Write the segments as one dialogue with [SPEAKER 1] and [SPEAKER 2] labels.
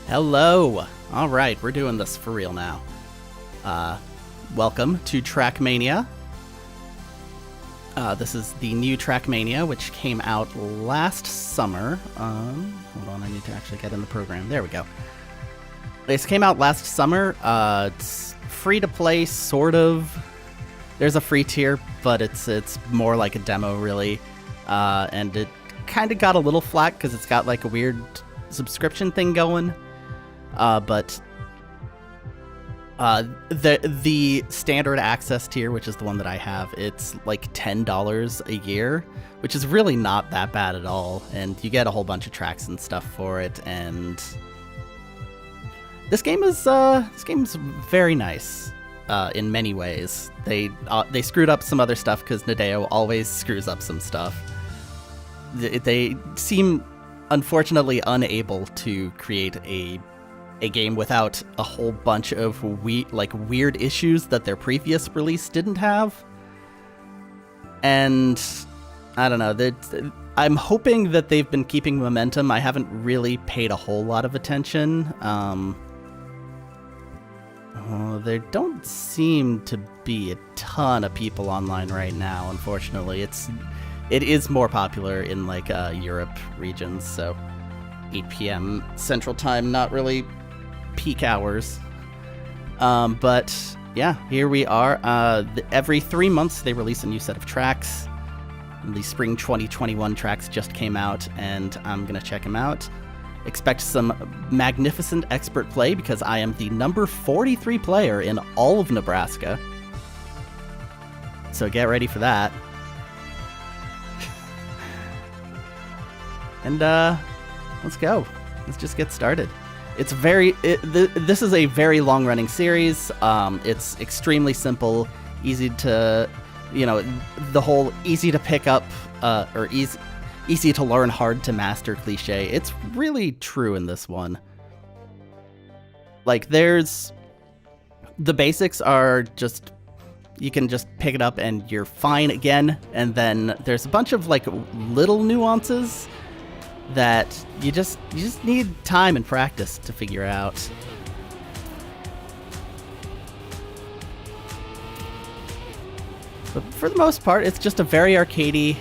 [SPEAKER 1] Hello! Alright, we're doing this for real now. Welcome to Trackmania. This is the new Trackmania, which came out last summer. Hold on, I need to actually get in the program. There we go. This came out last summer. It's free to play, sort of. There's a free tier, but it's more like a demo, really. And it kind of got a little flack because it's got like a weird subscription thing going. But the standard access tier, which is the one that I have, it's like $10 a year, which is really not that bad at all. And you get a whole bunch of tracks and stuff for it. And this game is very nice in many ways. They screwed up some other stuff because Nadeo always screws up some stuff. They seem unfortunately unable to create a game without a whole bunch of weird issues that their previous release didn't have. And I don't know, I'm hoping that they've been keeping momentum. I haven't really paid a whole lot of attention. There don't seem to be a ton of people online right now, unfortunately. It is more popular in like Europe regions, so 8 p.m. Central Time, not really peak hours. But yeah, here we are. Every 3 months they release a new set of tracks. The spring 2021 tracks just came out, and I'm gonna check them out. Expect some magnificent expert play because I am the number 43 player in all of Nebraska. So get ready for that. And let's go. Let's just get started. This is a very long-running series. It's extremely simple, easy to, the whole easy to pick up or easy to learn, hard to master cliche. It's really true in this one. Like, the basics are just, you can just pick it up and you're fine again. And then there's a bunch of like little nuances that you just need time and practice to figure out. But for the most part, it's just a very arcadey.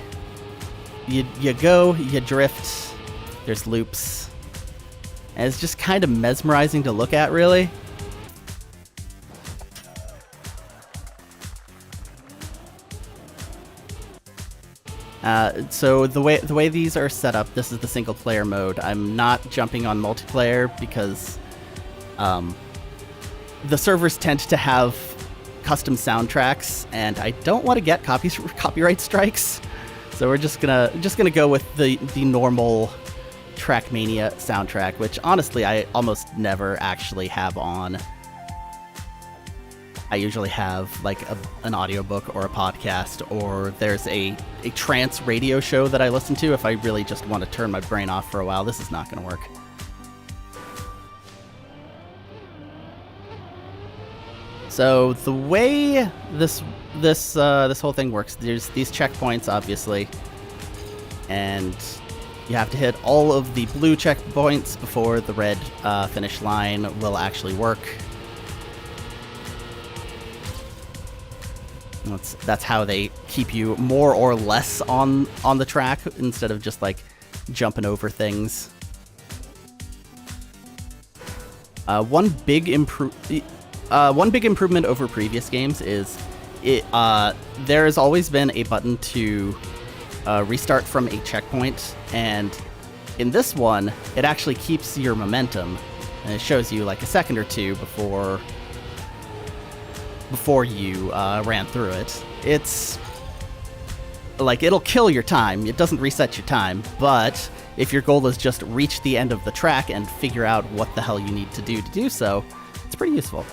[SPEAKER 1] You go, you drift, there's loops, and it's just kind of mesmerizing to look at, really. So the way these are set up, this is the single player mode. I'm not jumping on multiplayer because the servers tend to have custom soundtracks, and I don't want to get copyright strikes. So we're just gonna go with the normal Trackmania soundtrack, which honestly I almost never actually have on. I usually have like an audiobook or a podcast, or there's a trance radio show that I listen to if I really just want to turn my brain off for a while. This is not going to work. So the way this whole thing works, there's these checkpoints, obviously, and you have to hit all of the blue checkpoints before the red finish line will actually work. That's how they keep you more or less on the track instead of just like jumping over things. One big improvement over previous games is there has always been a button to restart from a checkpoint, and in this one it actually keeps your momentum, and it shows you like a second or two before you ran through it. It's like, it'll kill your time. It doesn't reset your time, but if your goal is just reach the end of the track and figure out what the hell you need to do so, it's pretty useful.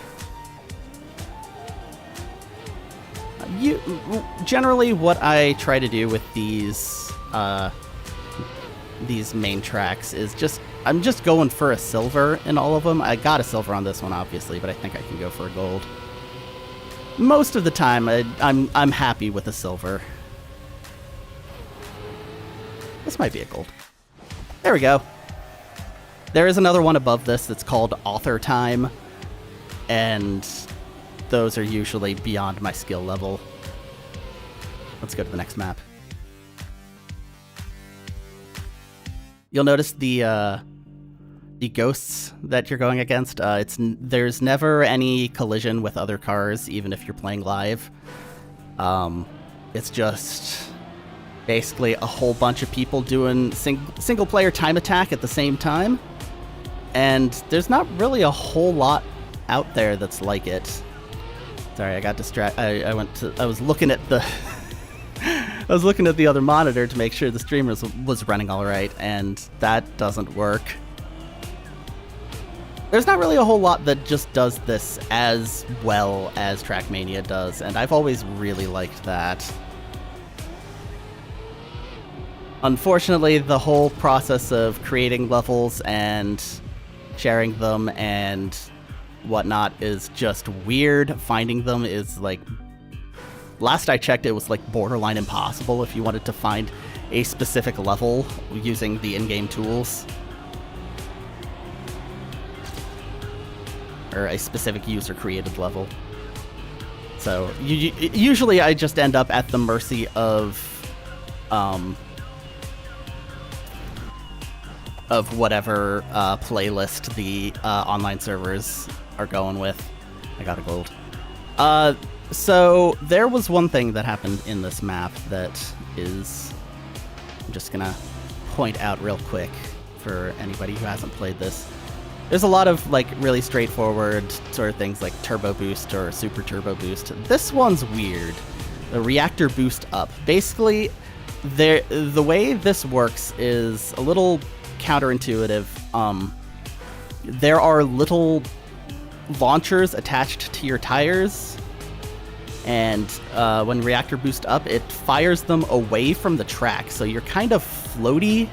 [SPEAKER 1] Generally what I try to do with these main tracks is I'm just going for a silver in all of them. I got a silver on this one, obviously, but I think I can go for a gold. Most of the time, I'm happy with a silver. This might be a gold. There we go. There is another one above this that's called Author Time, and those are usually beyond my skill level. Let's go to the next map. You'll notice the ghosts that you're going against. There's never any collision with other cars, even if you're playing live. It's just basically a whole bunch of people doing single-player time attack at the same time, and there's not really a whole lot out there that's like it. Sorry, I got distracted. I was looking at the I was looking at the other monitor to make sure the streamer was running all right, and that doesn't work. There's not really a whole lot that just does this as well as Trackmania does, and I've always really liked that. Unfortunately, the whole process of creating levels and sharing them and whatnot is just weird. Finding them is like... Last I checked, it was like borderline impossible if you wanted to find a specific level using the in-game tools. Or a specific user-created level. So, usually I just end up at the mercy of whatever playlist the online servers are going with. I got a gold. So there was one thing that happened in this map that is... I'm just gonna point out real quick for anybody who hasn't played this. There's a lot of like really straightforward sort of things like turbo boost or super turbo boost. This one's weird. The reactor boost up. Basically, the way this works is a little counterintuitive. There are little launchers attached to your tires, and when reactor boost up, it fires them away from the track, so you're kind of floaty.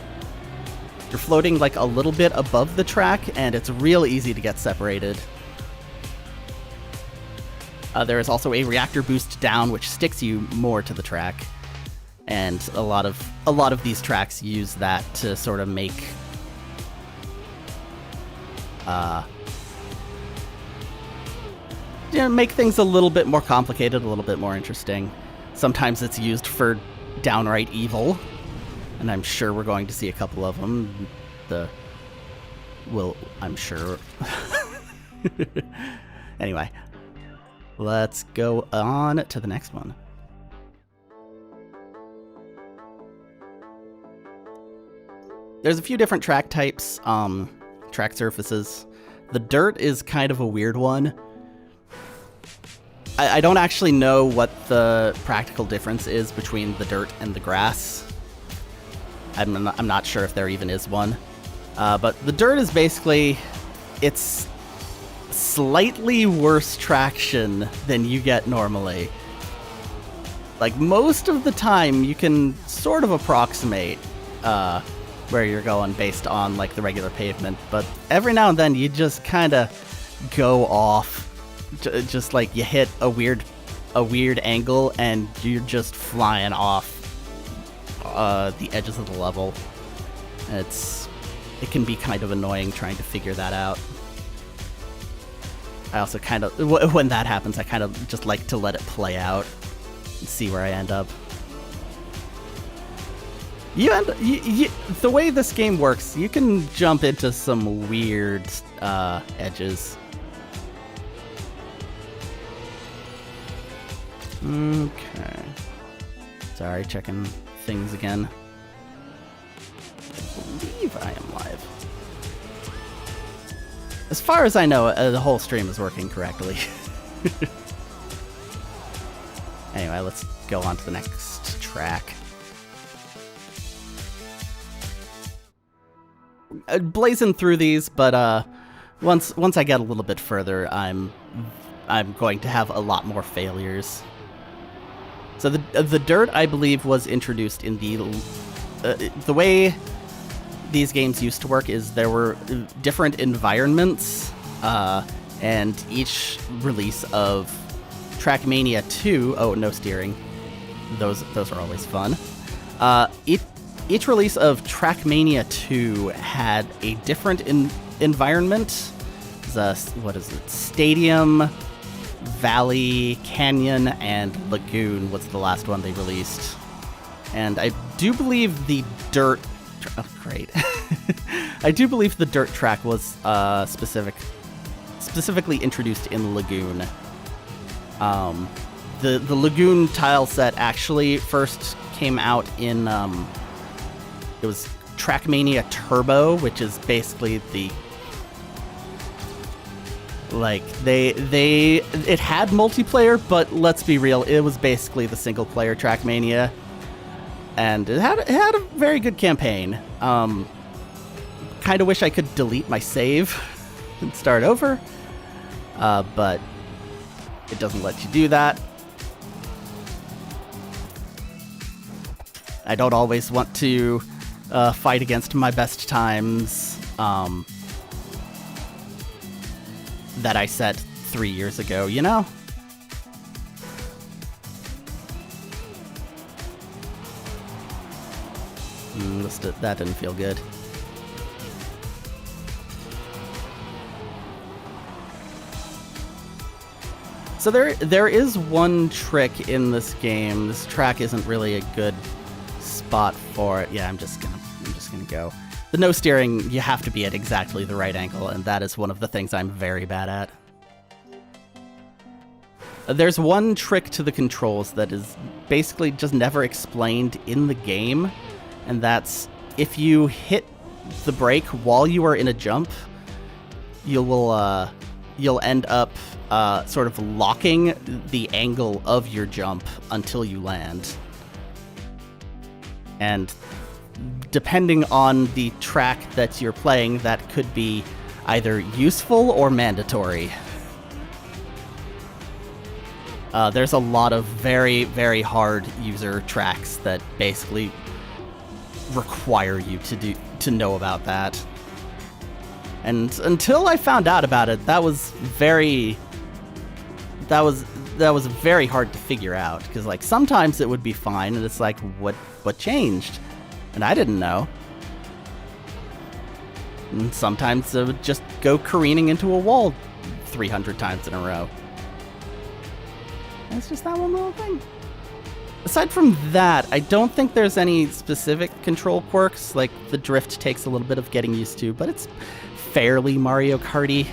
[SPEAKER 1] You're floating like a little bit above the track, and it's real easy to get separated. There is also a reactor boost down, which sticks you more to the track, and a lot of these tracks use that to sort of make make things a little bit more complicated, a little bit more interesting. Sometimes it's used for downright evil, and I'm sure we're going to see a couple of them. I'm sure. Anyway, let's go on to the next one. There's a few different track types, track surfaces. The dirt is kind of a weird one. I don't actually know what the practical difference is between the dirt and the grass. I'm not sure if there even is one. But the dirt is basically, it's slightly worse traction than you get normally. Like, most of the time, you can sort of approximate where you're going based on, like, the regular pavement. But every now and then, you just kind of go off. Just like you hit a weird angle and you're just flying off the edges of the level. It can be kind of annoying trying to figure that out. I also kind of, when that happens, I kind of just like to let it play out and see where I end up. The way this game works, you can jump into some weird edges. Okay. Sorry, checking things again. I believe I am live. As far as I know, the whole stream is working correctly. Anyway, let's go on to the next track. Blazing through these, but once I get a little bit further, I'm going to have a lot more failures. So the dirt, I believe, was introduced in the way these games used to work is there were different environments, and each release of Trackmania 2, oh, no steering, those are always fun. each release of Trackmania 2 had a different environment. What is it? Stadium, Valley, Canyon, and Lagoon was the last one they released. And I do believe the dirt... Oh, great. I do believe the dirt track was specifically introduced in Lagoon. The Lagoon tile set actually first came out in... it was Trackmania Turbo, which is basically the... Like, it had multiplayer, but let's be real, it was basically the single-player Trackmania. And it had a very good campaign. Kind of wish I could delete my save and start over, but it doesn't let you do that. I don't always want to fight against my best times that I set 3 years ago, you know? That didn't feel good. So there is one trick in this game. This track isn't really a good spot for it. Yeah, I'm just gonna go. The no steering, you have to be at exactly the right angle, and that is one of the things I'm very bad at. There's one trick to the controls that is basically just never explained in the game, and that's if you hit the brake while you are in a jump, you'll end up sort of locking the angle of your jump until you land. And depending on the track that you're playing, that could be either useful or mandatory. There's a lot of very, very hard user tracks that basically require you to know about that. And until I found out about it, that was very hard to figure out, because like sometimes it would be fine and it's like, what changed? And I didn't know. And sometimes it would just go careening into a wall 300 times in a row. And it's just that one little thing. Aside from that, I don't think there's any specific control quirks. Like, the drift takes a little bit of getting used to, but it's fairly Mario Kart-y.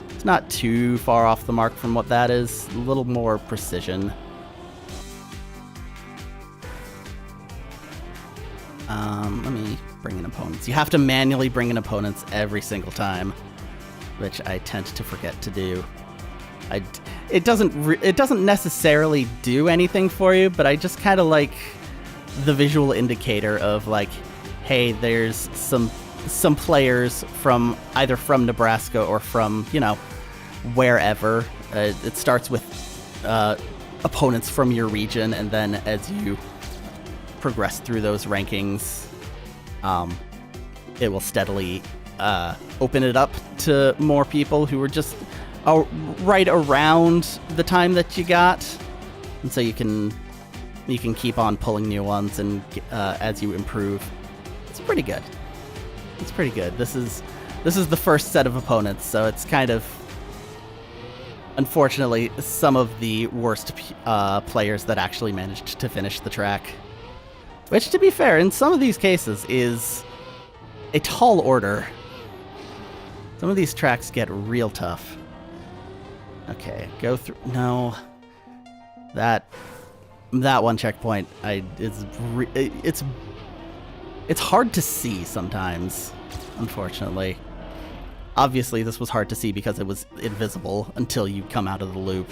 [SPEAKER 1] It's not too far off the mark from what that is. A little more precision. Let me bring in opponents. You have to manually bring in opponents every single time, which I tend to forget to do. It doesn't necessarily do anything for you, but I just kind of like the visual indicator of like, hey, there's some players from either from Nebraska or from, you know, wherever. It starts with opponents from your region, and then as you progress through those rankings, it will steadily open it up to more people who are just right around the time that you got, and so you can keep on pulling new ones, and as you improve, it's pretty good. It's pretty good. This is the first set of opponents, so it's kind of, unfortunately, some of the worst players that actually managed to finish the track. Which, to be fair, in some of these cases is a tall order. Some of these tracks get real tough. Okay, go through. No, that one checkpoint, it's hard to see sometimes, unfortunately. Obviously, this was hard to see because it was invisible until you come out of the loop.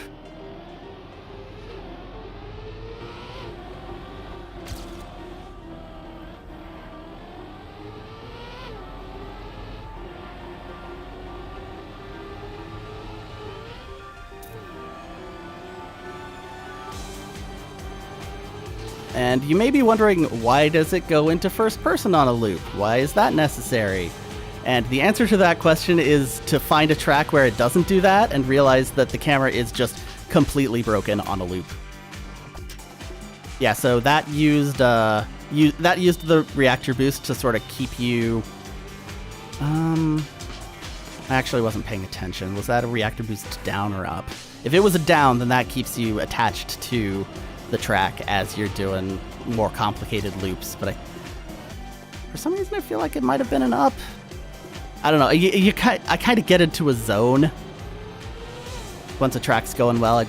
[SPEAKER 1] And you may be wondering, why does it go into first person on a loop? Why is that necessary? And the answer to that question is to find a track where it doesn't do that and realize that the camera is just completely broken on a loop. Yeah, so that used that used the reactor boost to sort of keep you... I actually wasn't paying attention. Was that a reactor boost down or up? If it was a down, then that keeps you attached to the track as you're doing more complicated loops. But for some reason, I feel like it might have been an up. I don't know. I kind of get into a zone. Once a track's going well,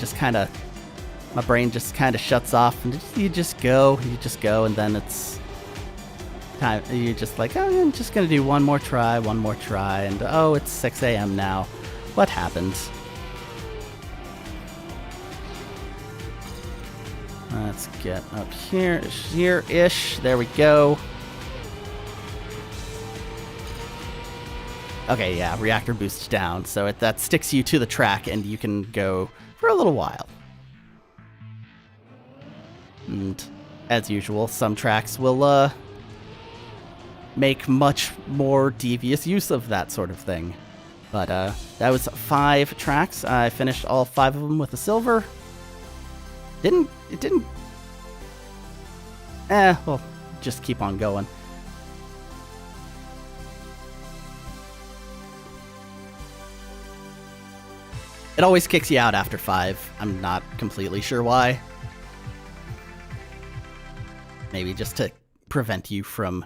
[SPEAKER 1] my brain just kind of shuts off, and you just go, and then it's time. You're just like, oh, I'm just gonna do one more try, and oh, it's 6 a.m. now. What happened? Let's get up here-ish. There we go. Okay, yeah, reactor boost down, so that sticks you to the track, and you can go for a little while. And as usual, some tracks will make much more devious use of that sort of thing. But that was 5 tracks. I finished all 5 of them with a silver. Well, just keep on going. It always kicks you out after 5. I'm not completely sure why. Maybe just to prevent you from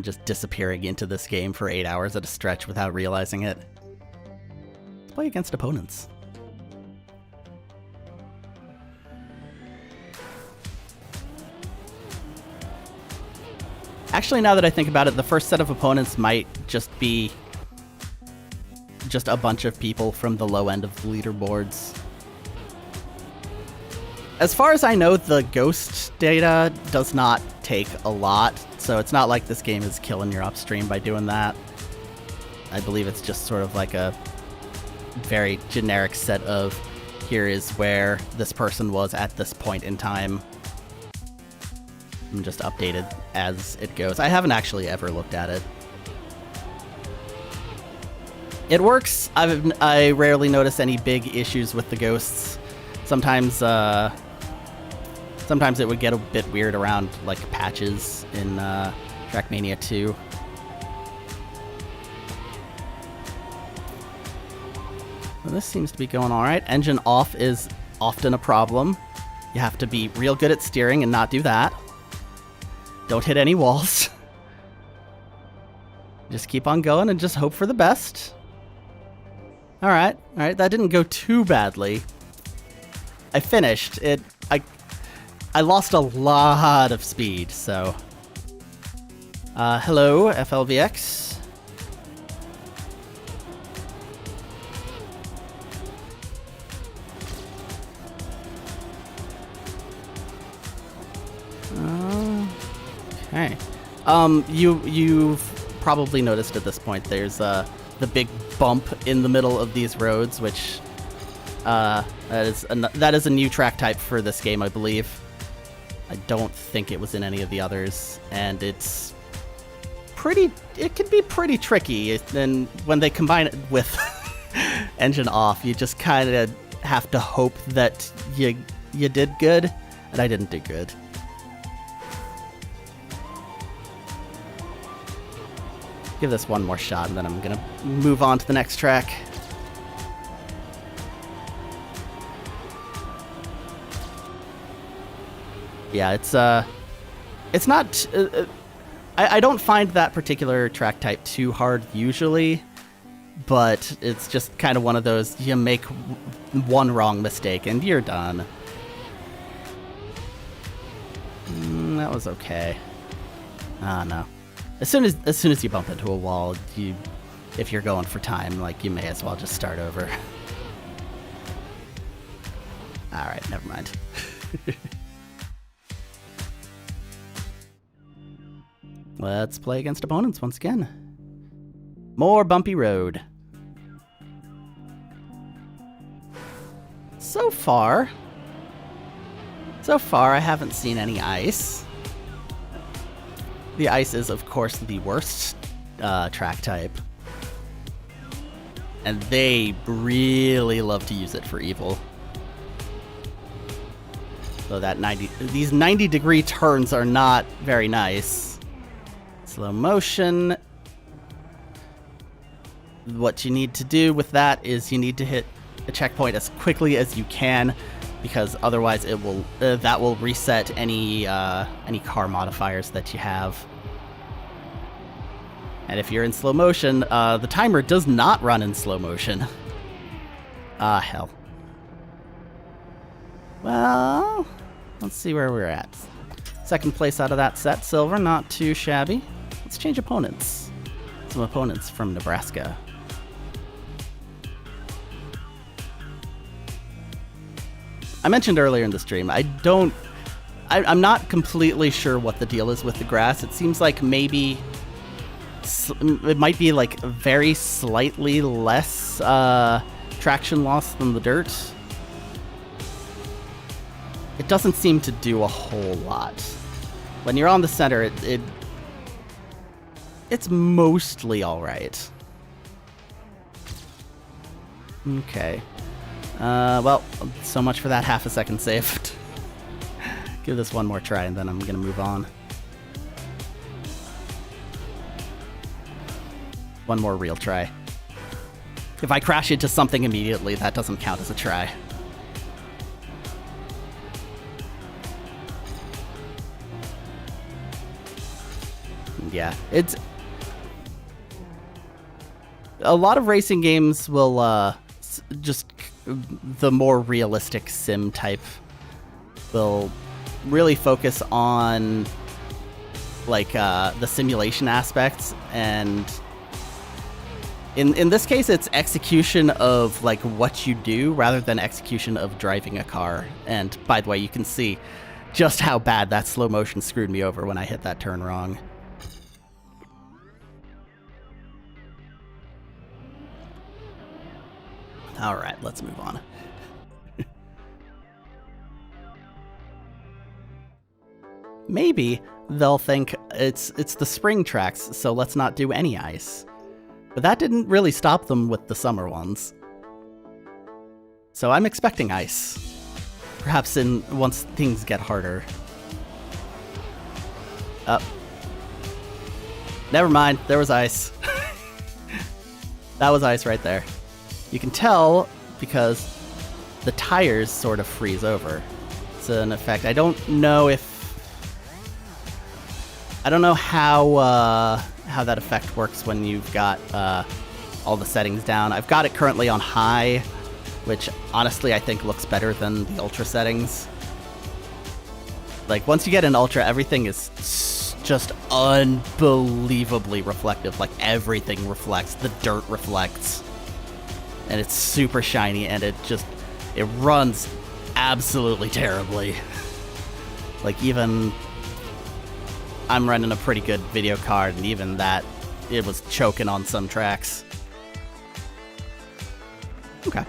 [SPEAKER 1] just disappearing into this game for 8 hours at a stretch without realizing it. Let's play against opponents. Actually, now that I think about it, the first set of opponents might just be just a bunch of people from the low end of the leaderboards. As far as I know, the ghost data does not take a lot, so it's not like this game is killing your upstream by doing that. I believe it's just sort of like a very generic set of, here is where this person was at this point in time. I'm just updated as it goes. I haven't actually ever looked at it. It works. I rarely notice any big issues with the ghosts. Sometimes it would get a bit weird around like patches in Trackmania 2. Well, this seems to be going all right. Engine off is often a problem. You have to be real good at steering and not do that. Don't hit any walls. Just keep on going and just hope for the best. All right, that didn't go too badly. I finished it. I lost a lot of speed, so. Hello, FLVX. Okay. You've probably noticed at this point there's the big bump in the middle of these roads, which that is a new track type for this game, I believe. I don't think it was in any of the others, and it can be pretty tricky, and when they combine it with engine off, you just kind of have to hope that you did good, and I didn't do good. Give this one more shot, and then I'm gonna move on to the next track. Yeah, it's not. I don't find that particular track type too hard usually, but it's just kind of one of those, you make one wrong mistake and you're done. That was okay. No. As soon as you bump into a wall, if you're going for time, like, you may as well just start over. All right, never mind. Let's play against opponents once again. More bumpy road. So far, I haven't seen any ice. The ice is, of course, the worst track type. And they really love to use it for evil. So that these 90-degree turns are not very nice. Slow motion. What you need to do with that is you need to hit a checkpoint as quickly as you can, because otherwise it will that will reset any car modifiers that you have. And if you're in slow motion, the timer does not run in slow motion. Ah, hell. Well, let's see where we're at. Second place out of that set, silver, not too shabby. Let's change opponents. Some opponents from Nebraska. I mentioned earlier in the stream, I'm not completely sure what the deal is with the grass. It seems like maybe it might be like very slightly less traction loss than the dirt. It doesn't seem to do a whole lot. When you're on the center, it's mostly all right. Okay. Well, so much for that half a second saved. Give this one more try and then I'm gonna move on. One more real try. If I crash into something immediately, that doesn't count as a try. Yeah, it's... A lot of racing games will, just... The more realistic sim type will really focus on, like, the simulation aspects, and... In this case, it's execution of, like, what you do rather than execution of driving a car. And, by the way, you can see just how bad that slow motion screwed me over when I hit that turn wrong. Alright, let's move on. Maybe they'll think it's the spring tracks, so let's not do any ice. But that didn't really stop them with the summer ones. So I'm expecting ice. Perhaps once things get harder. Never mind, there was ice. That was ice right there. You can tell because the tires sort of freeze over. It's an effect. I don't know how that effect works when you've got all the settings down. I've got it currently on high, which honestly I think looks better than the ultra settings. Like, once you get an ultra, everything is just unbelievably reflective. Like, everything reflects. The dirt reflects. And it's super shiny, and it runs absolutely terribly. Like, even... I'm running a pretty good video card, and even that, it was choking on some tracks. Okay.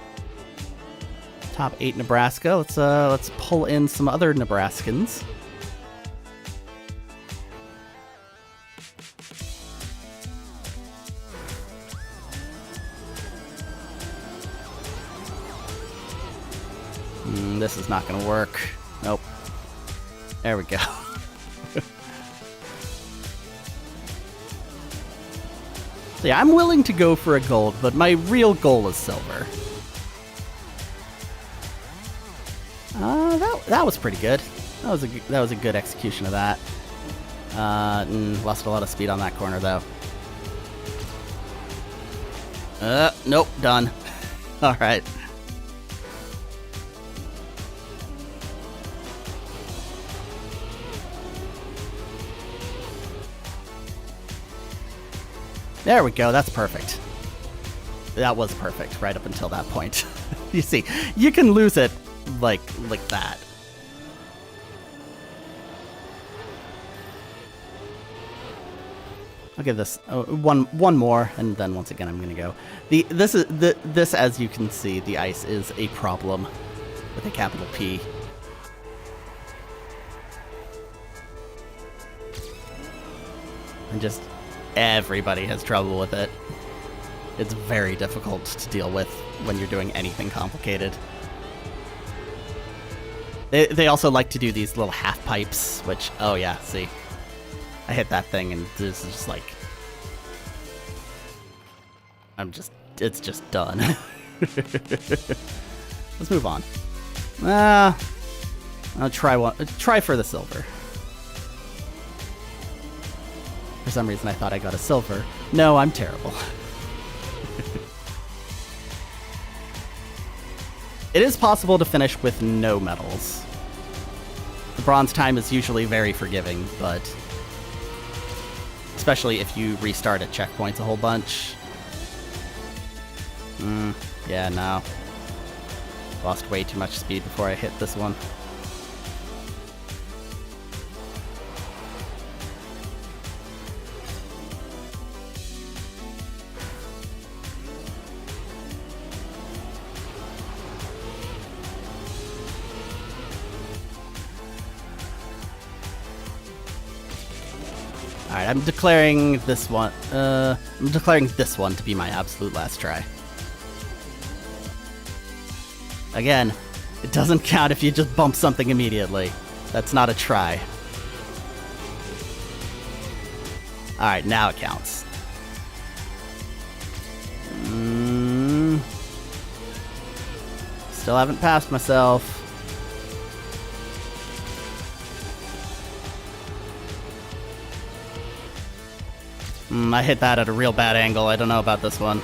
[SPEAKER 1] Top 8 Nebraska. Let's pull in some other Nebraskans. This is not gonna work. Nope. There we go. So yeah, I'm willing to go for a gold, but my real goal is silver. That was pretty good. That was a good execution of that. Lost a lot of speed on that corner though. Nope, done. All right. There we go, that's perfect. That was perfect, right up until that point. You see, you can lose it like that. I'll give this one more, and then once again I'm gonna go. This, as you can see, the ice is a problem with a capital P. And just everybody has trouble with it. It's very difficult to deal with when you're doing anything complicated. They also like to do these little half pipes, which, oh yeah, see. I hit that thing and this is just like... it's just done. Let's move on. I'll try for the silver. For some reason I thought I got a silver. No, I'm terrible. It is possible to finish with no medals. The bronze time is usually very forgiving, but especially if you restart at checkpoints a whole bunch. Yeah, no. Lost way too much speed before I hit this one. Alright, I'm declaring this one to be my absolute last try. Again, it doesn't count if you just bump something immediately. That's not a try. Alright, now it counts. Still haven't passed myself. I hit that at a real bad angle. I don't know about this one.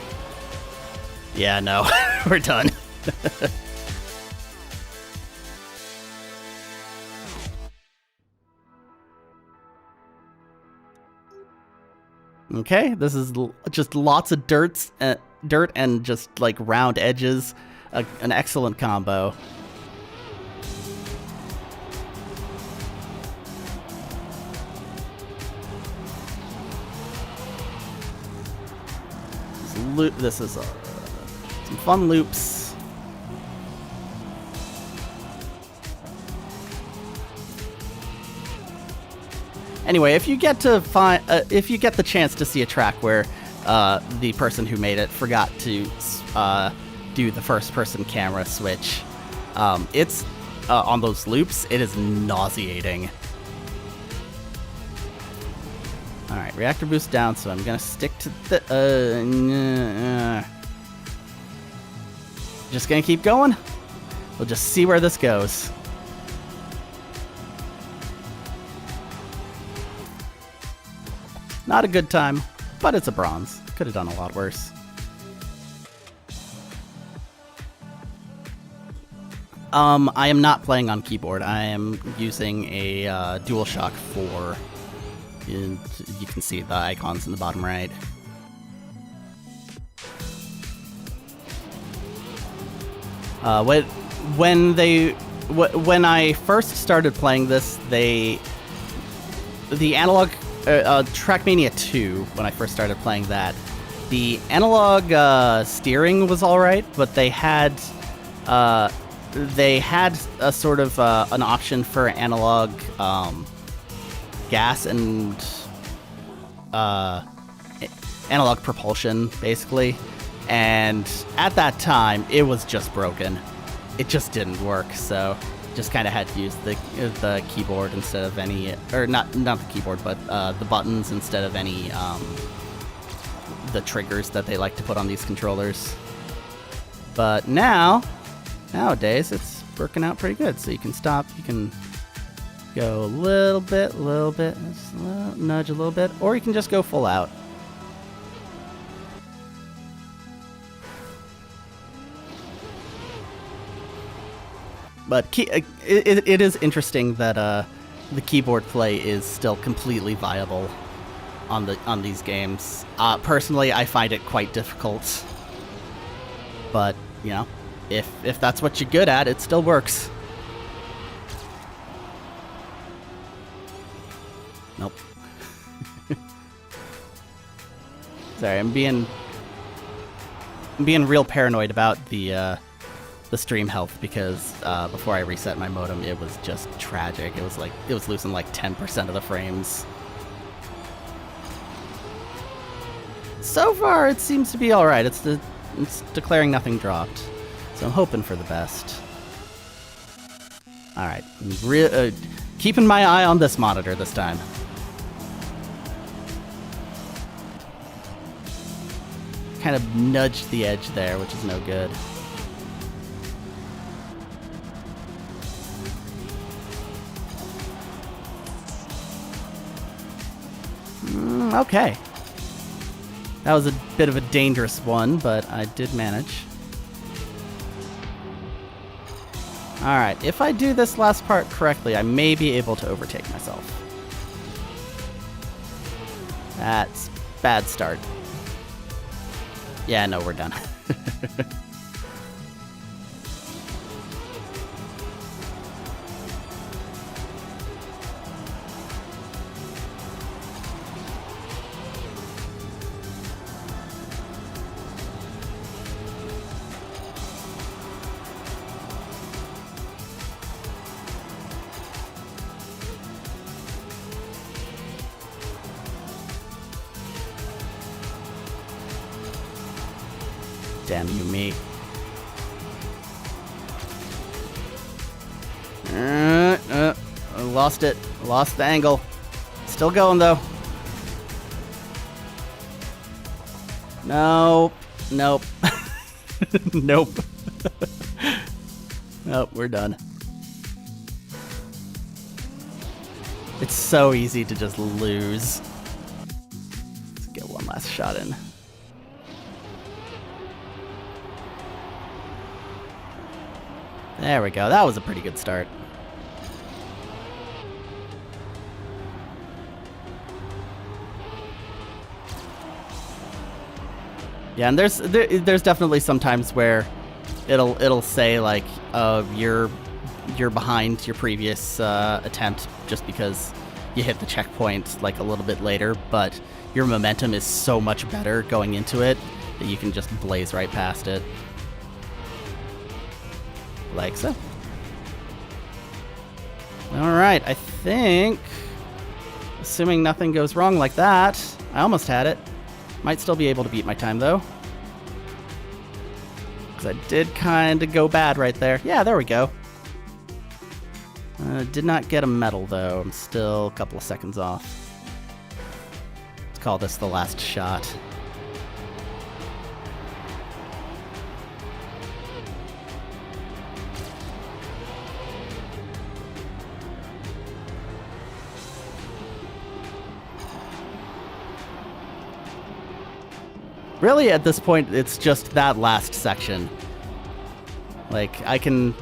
[SPEAKER 1] Yeah, no. We're done. Okay, this is just lots of dirt and just like round edges. An excellent combo. This is some fun loops. Anyway, if you get the chance to see a track where the person who made it forgot to do the first-person camera switch, it's on those loops. It is nauseating. Alright, reactor boost down, so I'm gonna stick to the... Just gonna keep going. We'll just see where this goes. Not a good time, but it's a bronze. Could have done a lot worse. I am not playing on keyboard. I am using a DualShock 4. You can see the icons in the bottom right. When I first started playing this, the analog Trackmania 2. When I first started playing that, the analog steering was all right, but they had a sort of an option for analog gas and analog propulsion, basically. And at that time, it was just broken. It just didn't work, so just kind of had to use the keyboard instead of any, or not the keyboard, but the buttons instead of any the triggers that they like to put on these controllers. But nowadays, it's working out pretty good. So you can stop, you can go a little bit, just nudge a little bit, or you can just go full out. But it is interesting that the keyboard play is still completely viable on these games. Personally, I find it quite difficult. But, you know, if that's what you're good at, it still works. Nope. Sorry, I'm being real paranoid about the stream health because before I reset my modem, it was just tragic. It was losing like 10% of the frames. So far, it seems to be all right. It's declaring nothing dropped, so I'm hoping for the best. All right, keeping my eye on this monitor this time. Kind of nudged the edge there, which is no good. Okay. That was a bit of a dangerous one, but I did manage. Alright, if I do this last part correctly, I may be able to overtake myself. That's bad start. Yeah, no, we're done. Damn you, me. I lost it. Lost the angle. Still going, though. Nope. Nope. Nope. Nope, we're done. It's so easy to just lose. Let's get one last shot in. There we go. That was a pretty good start. Yeah, and there's definitely some times where it'll say like, you're behind your previous attempt just because you hit the checkpoint like a little bit later, but your momentum is so much better going into it that you can just blaze right past it. Like so. Alright, I think, assuming nothing goes wrong like that, I almost had it. Might still be able to beat my time, though. Because I did kind of go bad right there. Yeah, there we go. Did not get a medal, though. I'm still a couple of seconds off. Let's call this the last shot. Really, at this point, it's just that last section. Like, I can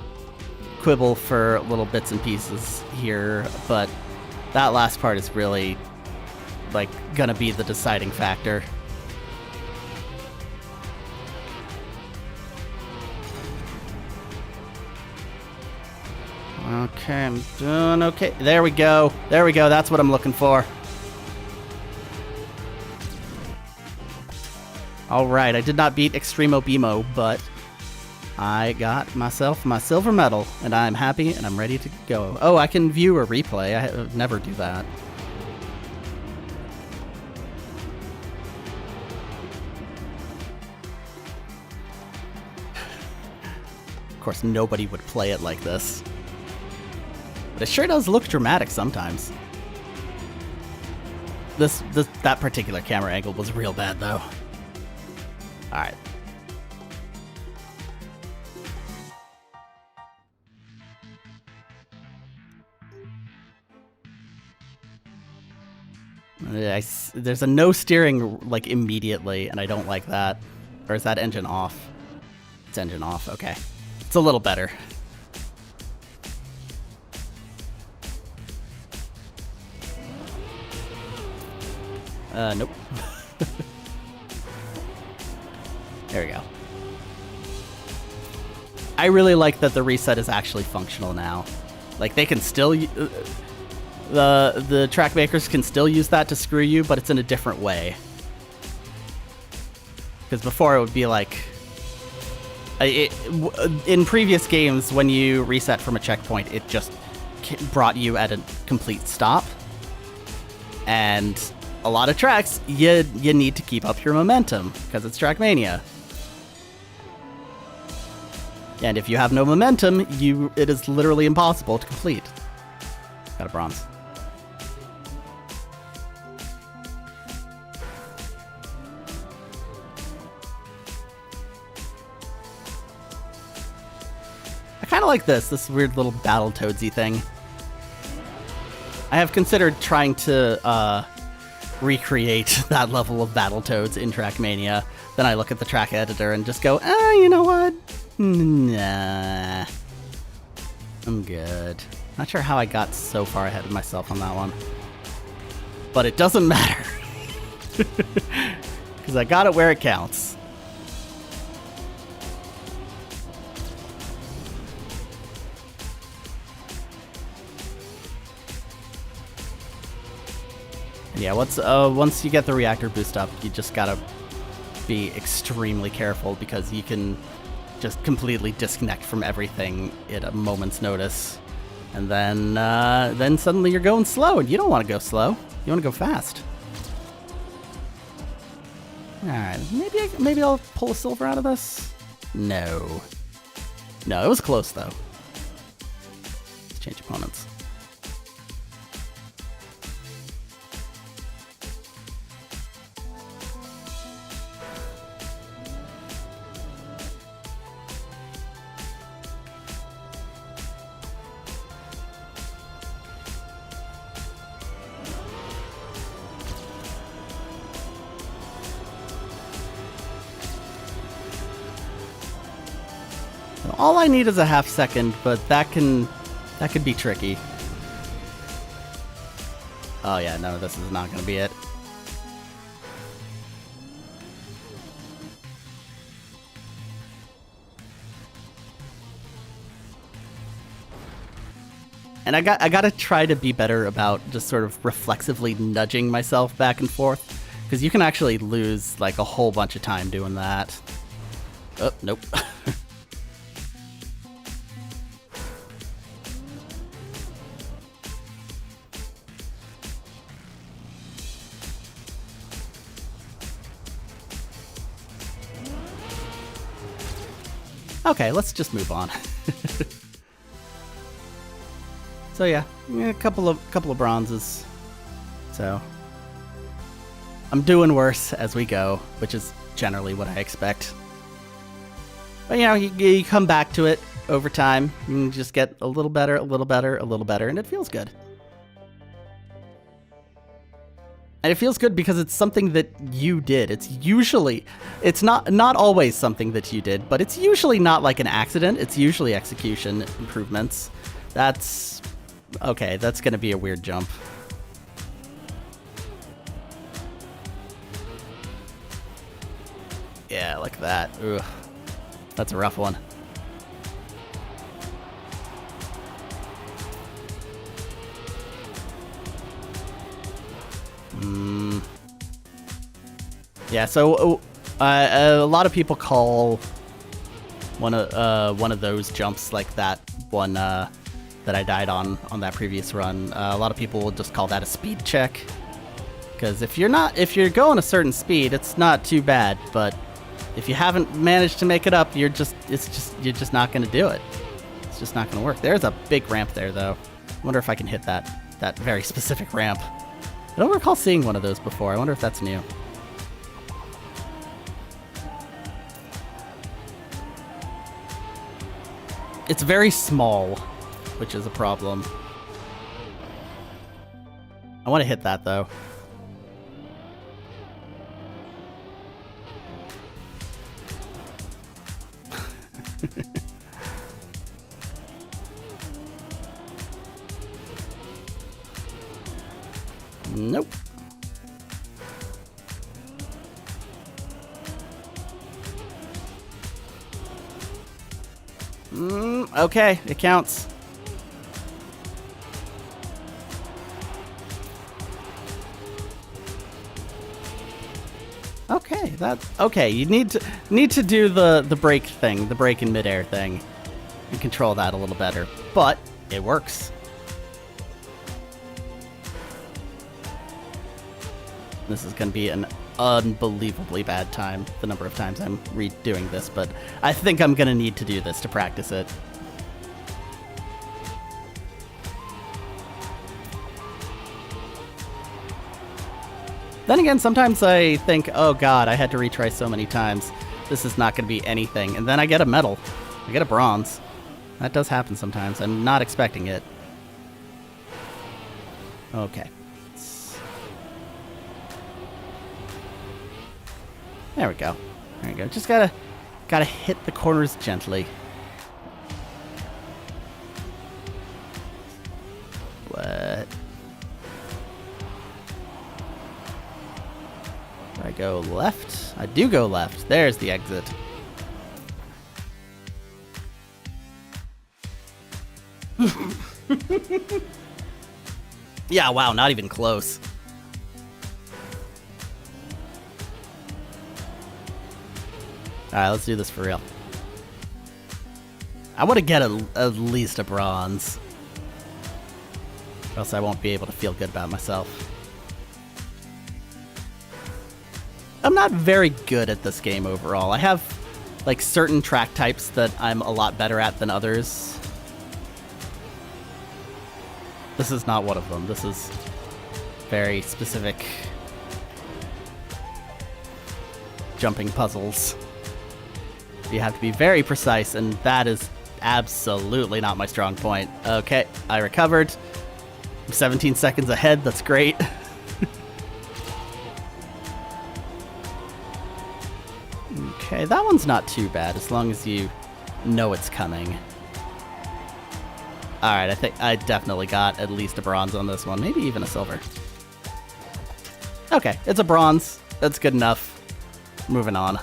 [SPEAKER 1] quibble for little bits and pieces here, but that last part is really, like, gonna be the deciding factor. Okay, I'm doing okay. There we go. There we go. That's what I'm looking for. Alright, I did not beat Extremo Bimo, but I got myself my silver medal, and I'm happy and I'm ready to go. Oh, I can view a replay. I never do that. Of course, nobody would play it like this. But it sure does look dramatic sometimes. That particular camera angle was real bad, though. Alright. There's a no steering, like, immediately, and I don't like that. Or is that engine off? It's engine off, okay. It's a little better. Nope. There we go. I really like that the reset is actually functional now. Like, they can still... the track makers can still use that to screw you, but it's in a different way. Because before it would be like... in previous games, when you reset from a checkpoint, it just brought you at a complete stop. And a lot of tracks, you need to keep up your momentum, because it's Trackmania. And if you have no momentum, it is literally impossible to complete. Got a bronze. I kind of like this weird little Battletoadsy thing. I have considered trying to recreate that level of Battletoads in Trackmania. Then I look at the track editor and just go, you know what? Nah. I'm good. Not sure how I got so far ahead of myself on that one. But it doesn't matter. Because I got it where it counts. And yeah, once you get the reactor boost up, you just gotta be extremely careful because you can just completely disconnect from everything at a moment's notice. And then suddenly you're going slow, and you don't want to go slow. You want to go fast. Alright, maybe I'll pull a silver out of this? No. No, it was close, though. Let's change opponents. All I need is a half second, but that could be tricky. Oh yeah, no, this is not gonna be it. And I gotta try to be better about just sort of reflexively nudging myself back and forth, because you can actually lose like a whole bunch of time doing that. Oh, nope. Okay, let's just move on. So yeah, a couple of bronzes. So I'm doing worse as we go, which is generally what I expect. But you know, you come back to it over time. You just get a little better, a little better, a little better, and it feels good. And it feels good because it's something that you did. It's not always something that you did, but it's usually not like an accident. It's usually execution improvements. That's okay. That's going to be a weird jump. Yeah, like that. Ugh. That's a rough one. Yeah, so a lot of people call one of those jumps like that one that I died on that previous run. A lot of people will just call that a speed check, because if you're going a certain speed, it's not too bad. But if you haven't managed to make it up, you're just not going to do it. It's just not going to work. There's a big ramp there, though. I wonder if I can hit that very specific ramp. I don't recall seeing one of those before. I wonder if that's new. It's very small, which is a problem. I want to hit that, though. Nope. Okay, it counts. Okay. You need to do the brake thing, the brake in midair thing, and control that a little better. But it works. This is going to be an unbelievably bad time, the number of times I'm redoing this, but I think I'm going to need to do this to practice it. Then again, sometimes I think, oh god, I had to retry so many times. This is not going to be anything. And then I get a medal. I get a bronze. That does happen sometimes. I'm not expecting it. Okay. There we go. There we go. Just gotta hit the corners gently. What? Do I go left? I do go left. There's the exit. Yeah, wow, not even close. Alright, let's do this for real. I want to get at least a bronze. Or else I won't be able to feel good about myself. I'm not very good at this game overall. I have, like, certain track types that I'm a lot better at than others. This is not one of them. This is very specific jumping puzzles. You have to be very precise, and that is absolutely not my strong point. Okay, I recovered. I'm 17 seconds ahead. That's great. Okay, that one's not too bad as long as you know it's coming. Alright, I think I definitely got at least a bronze on this one, maybe even a silver. Okay, it's a bronze. That's good enough. Moving on.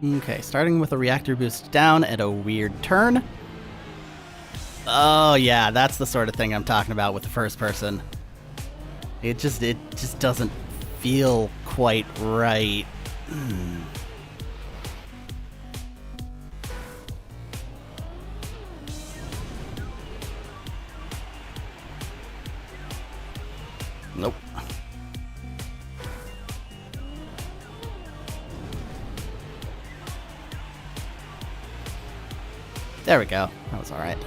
[SPEAKER 1] Okay, starting with a reactor boost down at a weird turn. Oh yeah, that's the sort of thing I'm talking about with the first person. It just doesn't feel quite right. Nope. There we go. That was alright.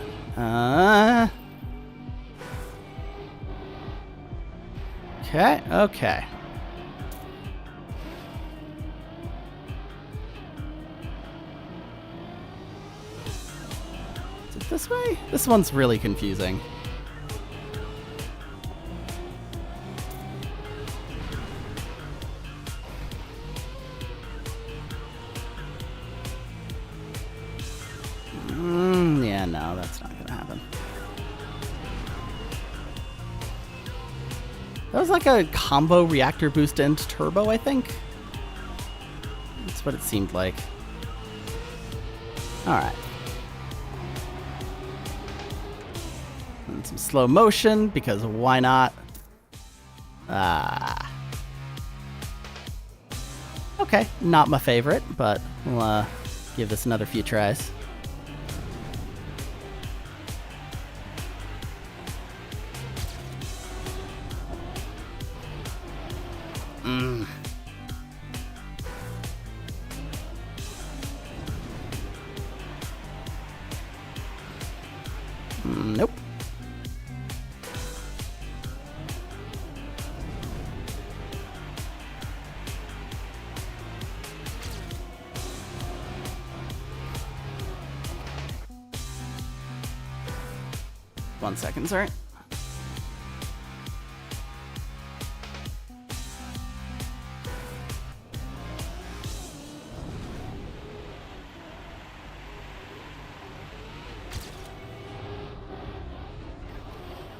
[SPEAKER 1] Okay, okay. Is it this way? This one's really confusing. Yeah, no, that's not gonna happen. That was like a combo reactor boost and turbo, I think. That's what it seemed like. Alright. And some slow motion, because why not? Okay, not my favorite, but we'll give this another few tries. Nope. One second, sorry.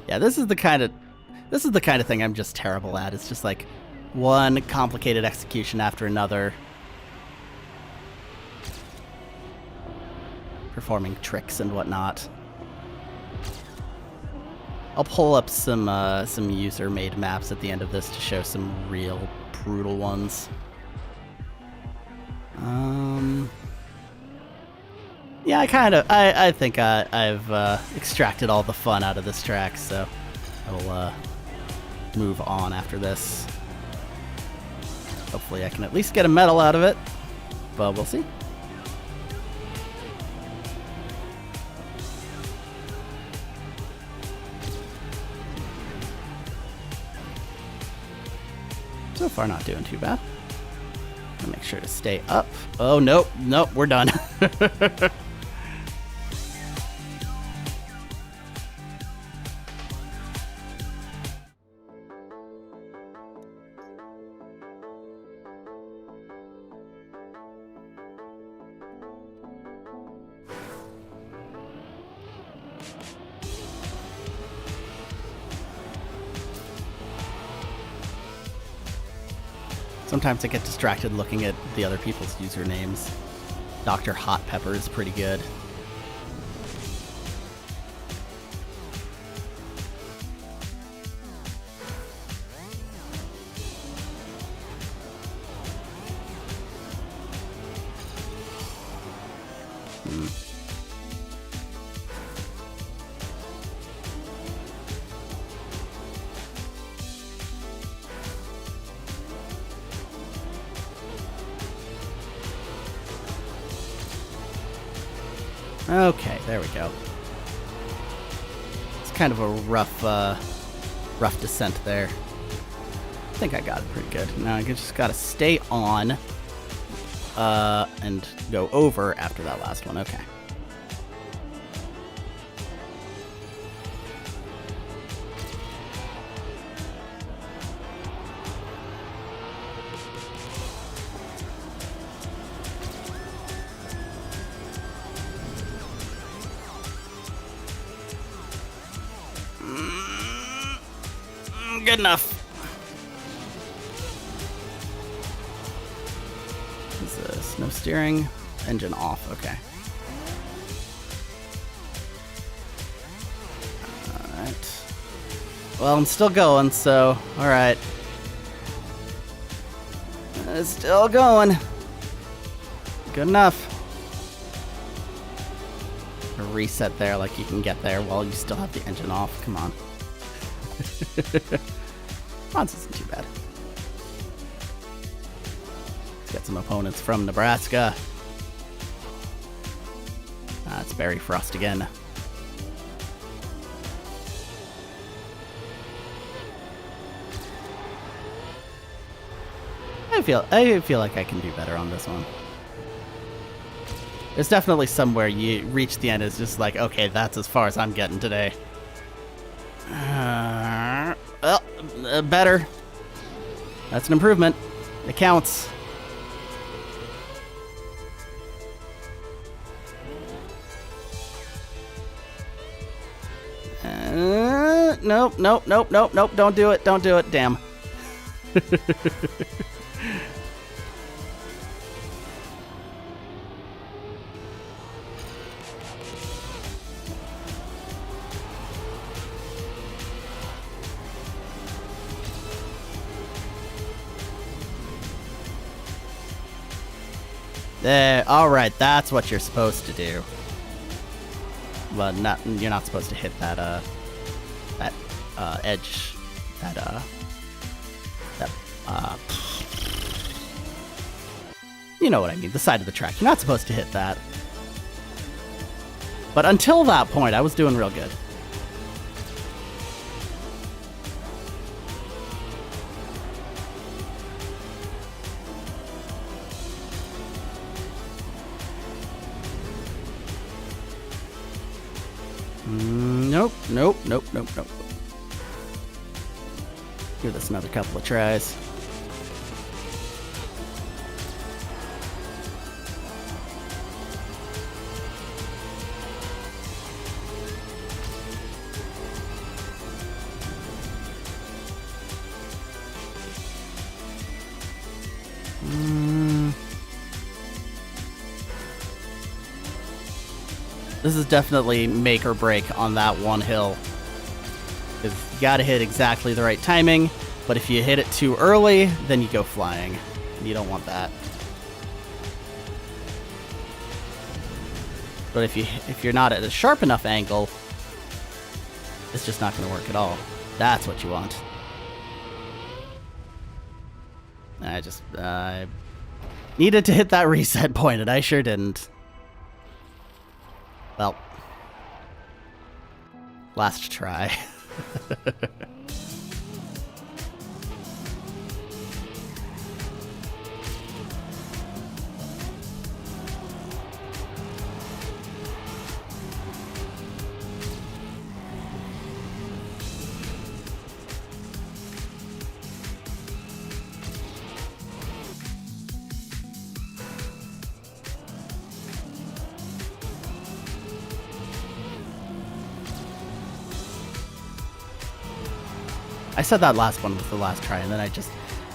[SPEAKER 1] Yeah, this is the kind of thing I'm just terrible at. It's just like one complicated execution after another. Performing tricks and whatnot. I'll pull up some user-made maps at the end of this to show some real brutal ones. Yeah, I think I've extracted all the fun out of this track, so I'll move on after this. Hopefully I can at least get a medal out of it, but we'll see. So far, not doing too bad. I'll make sure to stay up. Oh, nope, we're done. Sometimes I get distracted looking at the other people's usernames. Dr. Hot Pepper is pretty good. Okay, there we go. It's kind of a rough descent there. I think I got it pretty good. Now I just gotta stay on and go over after that last one. Okay. Good enough. What's this? No steering. Engine off. Okay. Alright. Well, I'm still going, so alright. It's still going. Good enough. A reset there, like you can get there while you still have the engine off. Come on. Bronze isn't too bad. Let's get some opponents from Nebraska. It's Barry Frost again. I feel like I can do better on this one. There's definitely somewhere you reach the end, it's just like, okay, that's as far as I'm getting today. Well, better. That's an improvement. It counts. Nope. Don't do it. Don't do it. Damn. There, all right, that's what you're supposed to do. Well, you're not supposed to hit that edge, you know what I mean, the side of the track. You're not supposed to hit that. But until that point, I was doing real good. Nope. Give this another couple of tries. This is definitely make or break on that one hill. Because you gotta hit exactly the right timing, but if you hit it too early, then you go flying. You don't want that. But if you're not at a sharp enough angle, it's just not going to work at all. That's what you want. I needed to hit that reset point, and I sure didn't. Well, last try. I said that last one was the last try, and then I just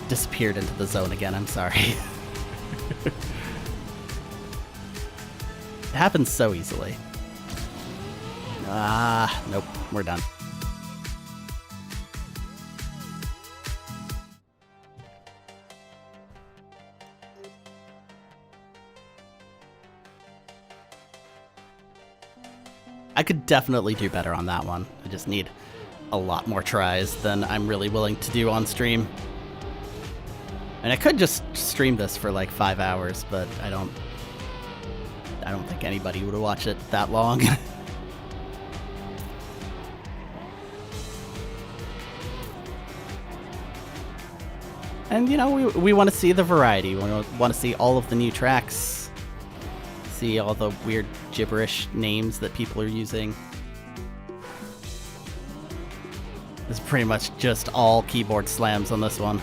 [SPEAKER 1] disappeared into the zone again. I'm sorry. It happens so easily. Nope. We're done. I could definitely do better on that one. I just need a lot more tries than I'm really willing to do on stream. And I could just stream this for like 5 hours, but I don't think anybody would watch it that long. And you know, we want to see the variety. We want to see all of the new tracks. See all the weird gibberish names that people are using. It's pretty much just all keyboard slams on this one.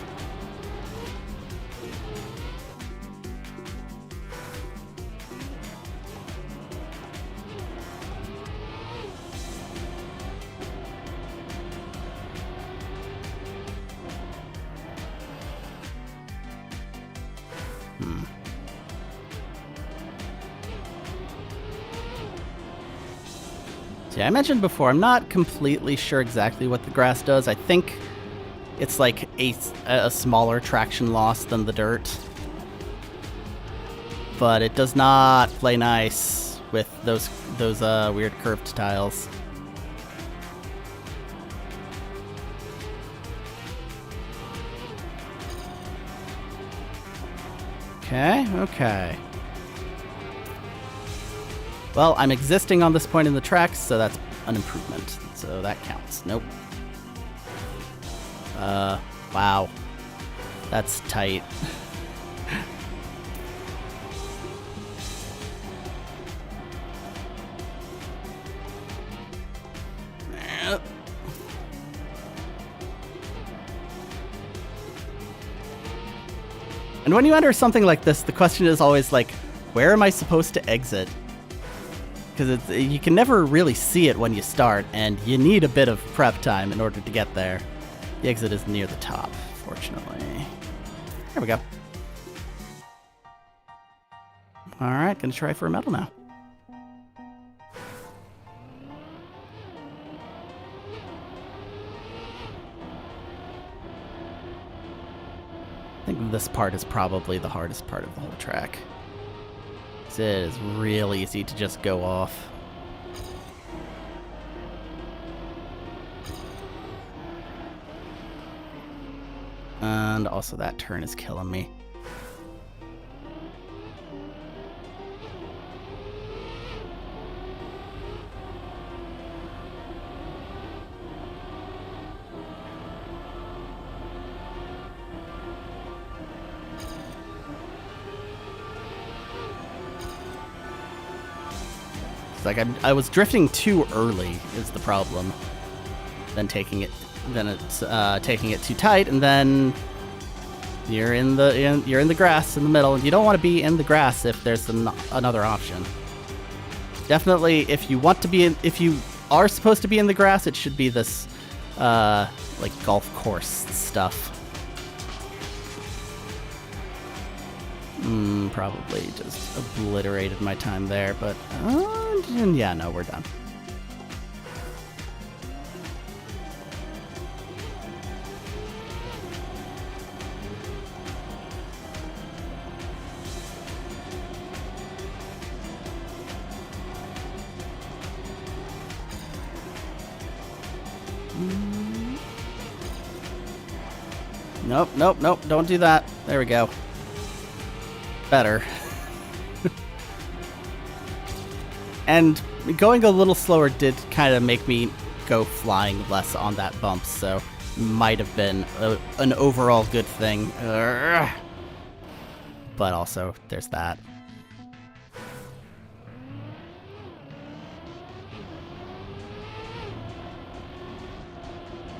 [SPEAKER 1] Yeah, I mentioned before, I'm not completely sure exactly what the grass does. I think it's like a smaller traction loss than the dirt. But it does not play nice with those weird curved tiles. Okay. Well, I'm existing on this point in the tracks, so that's an improvement. So that counts. Nope. Wow. That's tight. And when you enter something like this, the question is always like, where am I supposed to exit? Because you can never really see it when you start, and you need a bit of prep time in order to get there. The exit is near the top, fortunately. There we go. Alright, gonna try for a medal now. I think this part is probably the hardest part of the whole track. It is real easy to just go off. And also that turn is killing me. It's like I was drifting too early is the problem. Then taking it too tight, and then you're in the grass in the middle, and you don't want to be in the grass if there's another option. Definitely, if you are supposed to be in the grass, it should be this like golf course stuff. Probably just obliterated my time there, but yeah, no, we're done. Nope, nope, nope, don't do that. There we go. Better. And going a little slower did kind of make me go flying less on that bump, so might have been an overall good thing. But also, there's that.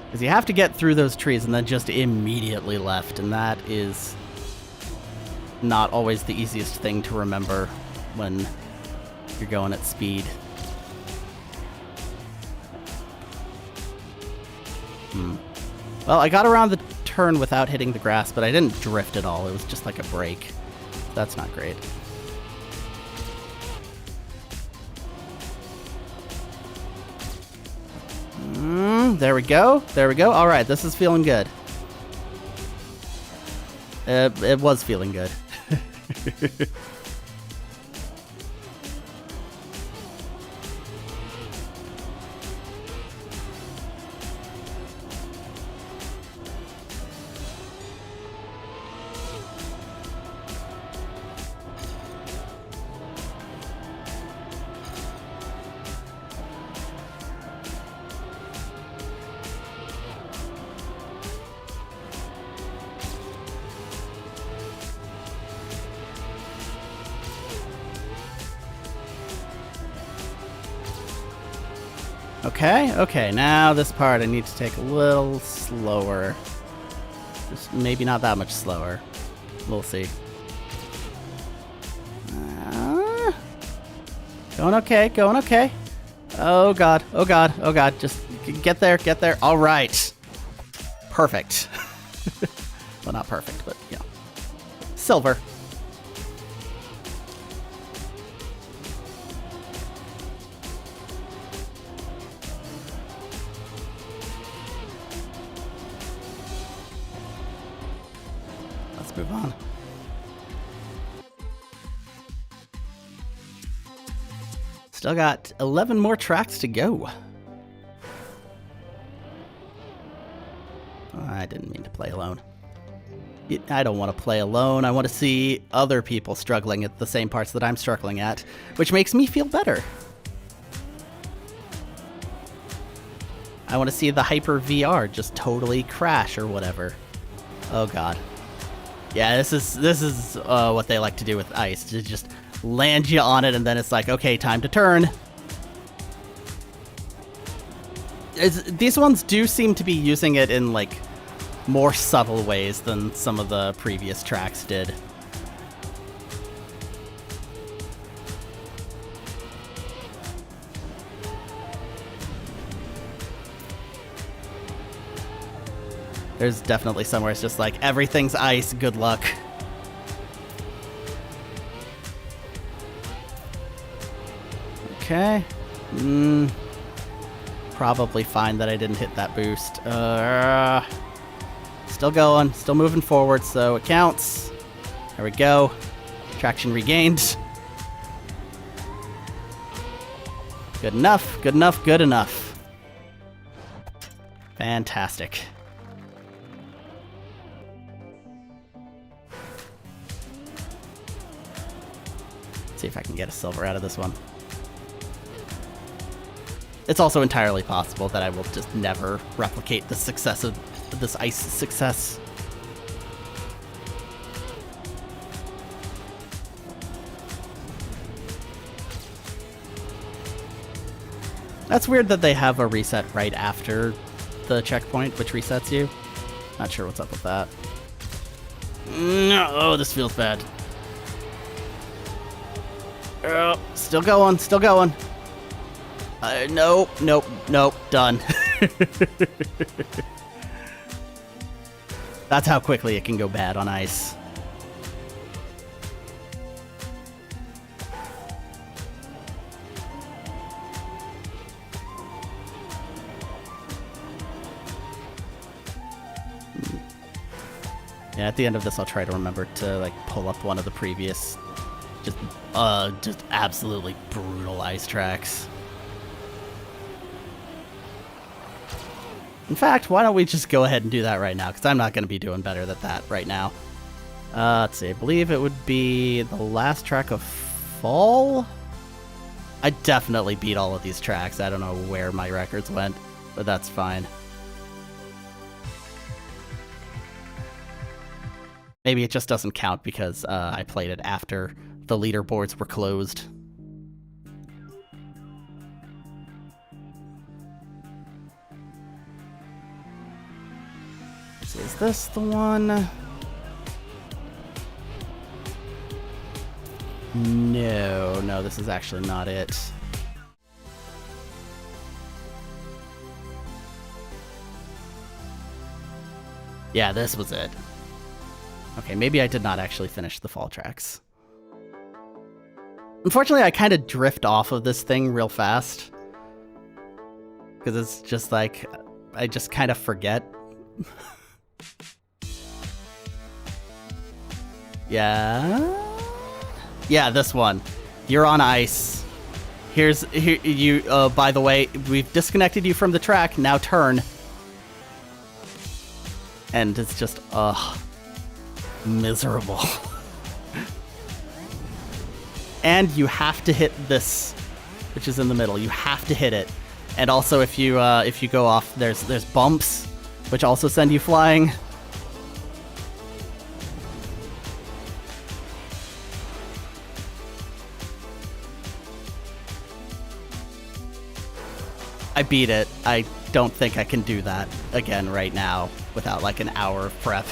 [SPEAKER 1] Because you have to get through those trees and then just immediately left, and that is not always the easiest thing to remember when you're going at speed. Well, I got around the turn without hitting the grass, but I didn't drift at all. It was just like a break. That's not great. There we go. There we go. All right, this is feeling good. It was feeling good. Okay, now this part I need to take a little slower. Just maybe not that much slower. We'll see. Going okay, going okay. Oh god, oh god, oh god. Just get there, get there. All right. Perfect. Well, not perfect, but yeah. Silver. Move on. Still got 11 more tracks to go. Oh, I didn't mean to play alone. I don't want to play alone. I want to see other people struggling at the same parts that I'm struggling at, which makes me feel better. I want to see the Hyper VR just totally crash or whatever. Oh god. Yeah, this is what they like to do with ice, to just land you on it and then it's like, okay, time to turn. These ones do seem to be using it in like more subtle ways than some of the previous tracks did. There's definitely somewhere it's just like, everything's ice, good luck. Okay. Probably fine that I didn't hit that boost. Still going, still moving forward, so it counts. There we go. Traction regained. Good enough, good enough, good enough. Fantastic. See if I can get a silver out of this one. It's also entirely possible that I will just never replicate the success of this ice success. That's weird that they have a reset right after the checkpoint, which resets you. Not sure what's up with that. No, oh, this feels bad. Oh, still going, still going. Nope, nope, nope, done. That's how quickly it can go bad on ice. Yeah, at the end of this, I'll try to remember to like pull up one of the previous just absolutely brutal ice tracks. In fact, why don't we just go ahead and do that right now, because I'm not going to be doing better than that right now. Let's see, I believe it would be the last track of Fall? I definitely beat all of these tracks. I don't know where my records went, but that's fine. Maybe it just doesn't count because I played it after the leaderboards were closed. So is this the one? No, this is actually not it. Yeah, this was it. Okay, maybe I did not actually finish the Fall tracks. Unfortunately, I kind of drift off of this thing real fast. Because it's just like, I just kind of forget. Yeah? Yeah, this one. You're on ice. Here you, by the way, we've disconnected you from the track, now turn. And it's just, miserable. And you have to hit this, which is in the middle. You have to hit it. And also, if you go off, there's bumps, which also send you flying. I beat it. I don't think I can do that again right now without like an hour of prep.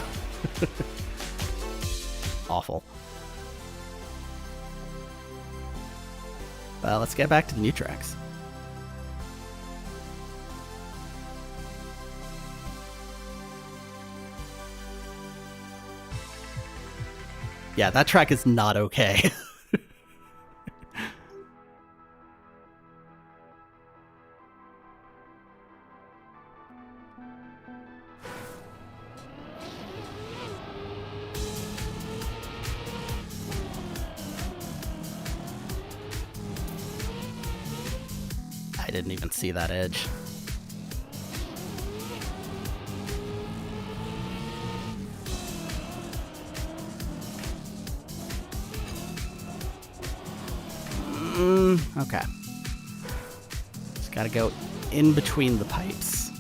[SPEAKER 1] Awful. Well, let's get back to the new tracks. Yeah, that track is not okay. I didn't even see that edge. Okay. Just gotta go in between the pipes.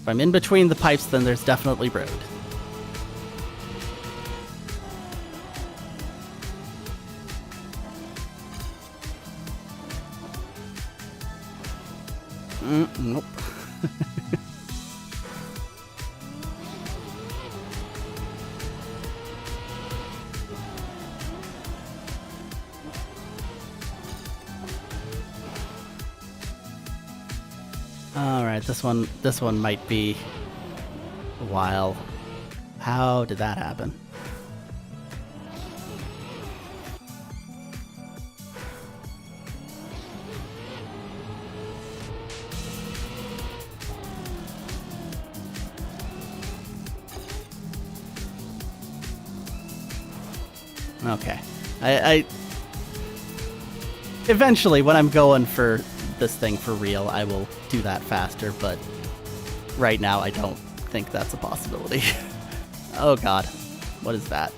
[SPEAKER 1] If I'm in between the pipes, then there's definitely road. Nope. Alright, this one might be a while. How did that happen? Okay. I eventually, when I'm going for this thing for real, I will do that faster, but right now I don't think that's a possibility. Oh god. What is that?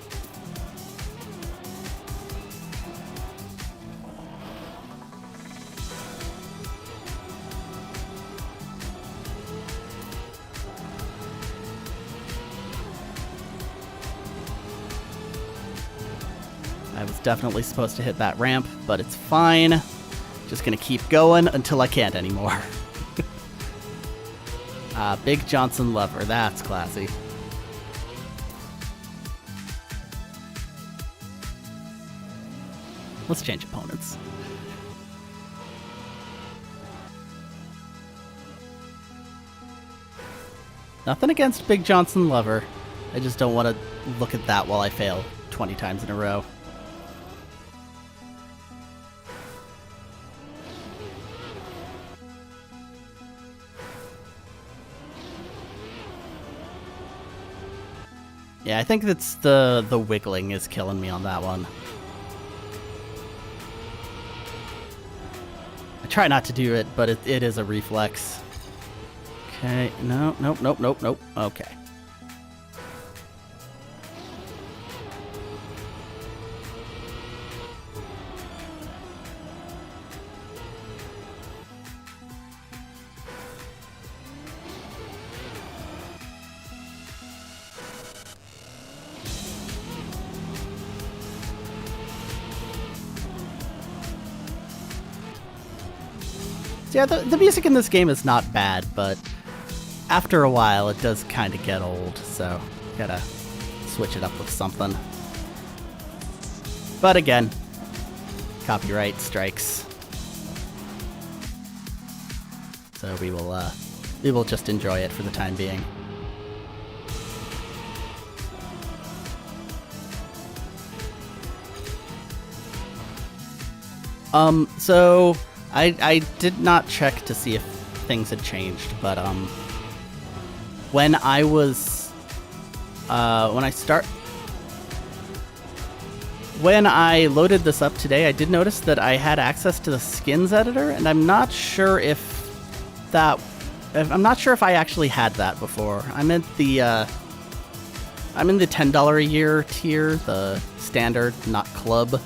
[SPEAKER 1] I was definitely supposed to hit that ramp, but it's fine. Just gonna keep going until I can't anymore. Big Johnson Lover, that's classy. Let's change opponents. Nothing against Big Johnson Lover. I just don't want to look at that while I fail 20 times in a row. Yeah, I think that's the wiggling is killing me on that one. I try not to do it, but it is a reflex. Okay, no, nope, nope, nope, nope. Okay. So yeah, the music in this game is not bad, but after a while it does kind of get old, so gotta switch it up with something. But again, copyright strikes. So we will just enjoy it for the time being. So I did not check to see if things had changed, but when I was when I loaded this up today, I did notice that I had access to the skins editor, and I'm not sure if I actually had that before. I'm in the $10 a year tier, the standard, not club.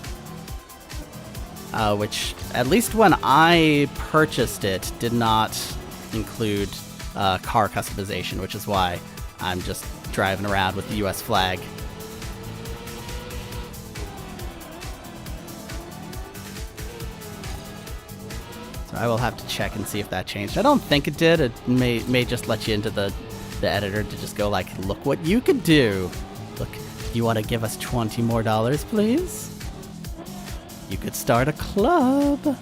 [SPEAKER 1] Which, at least when I purchased it, did not include car customization, which is why I'm just driving around with the US flag. So I will have to check and see if that changed. I don't think it did. It may just let you into the editor to just go like, look what you could do. Look, you want to give us $20 more, please? You could start a club.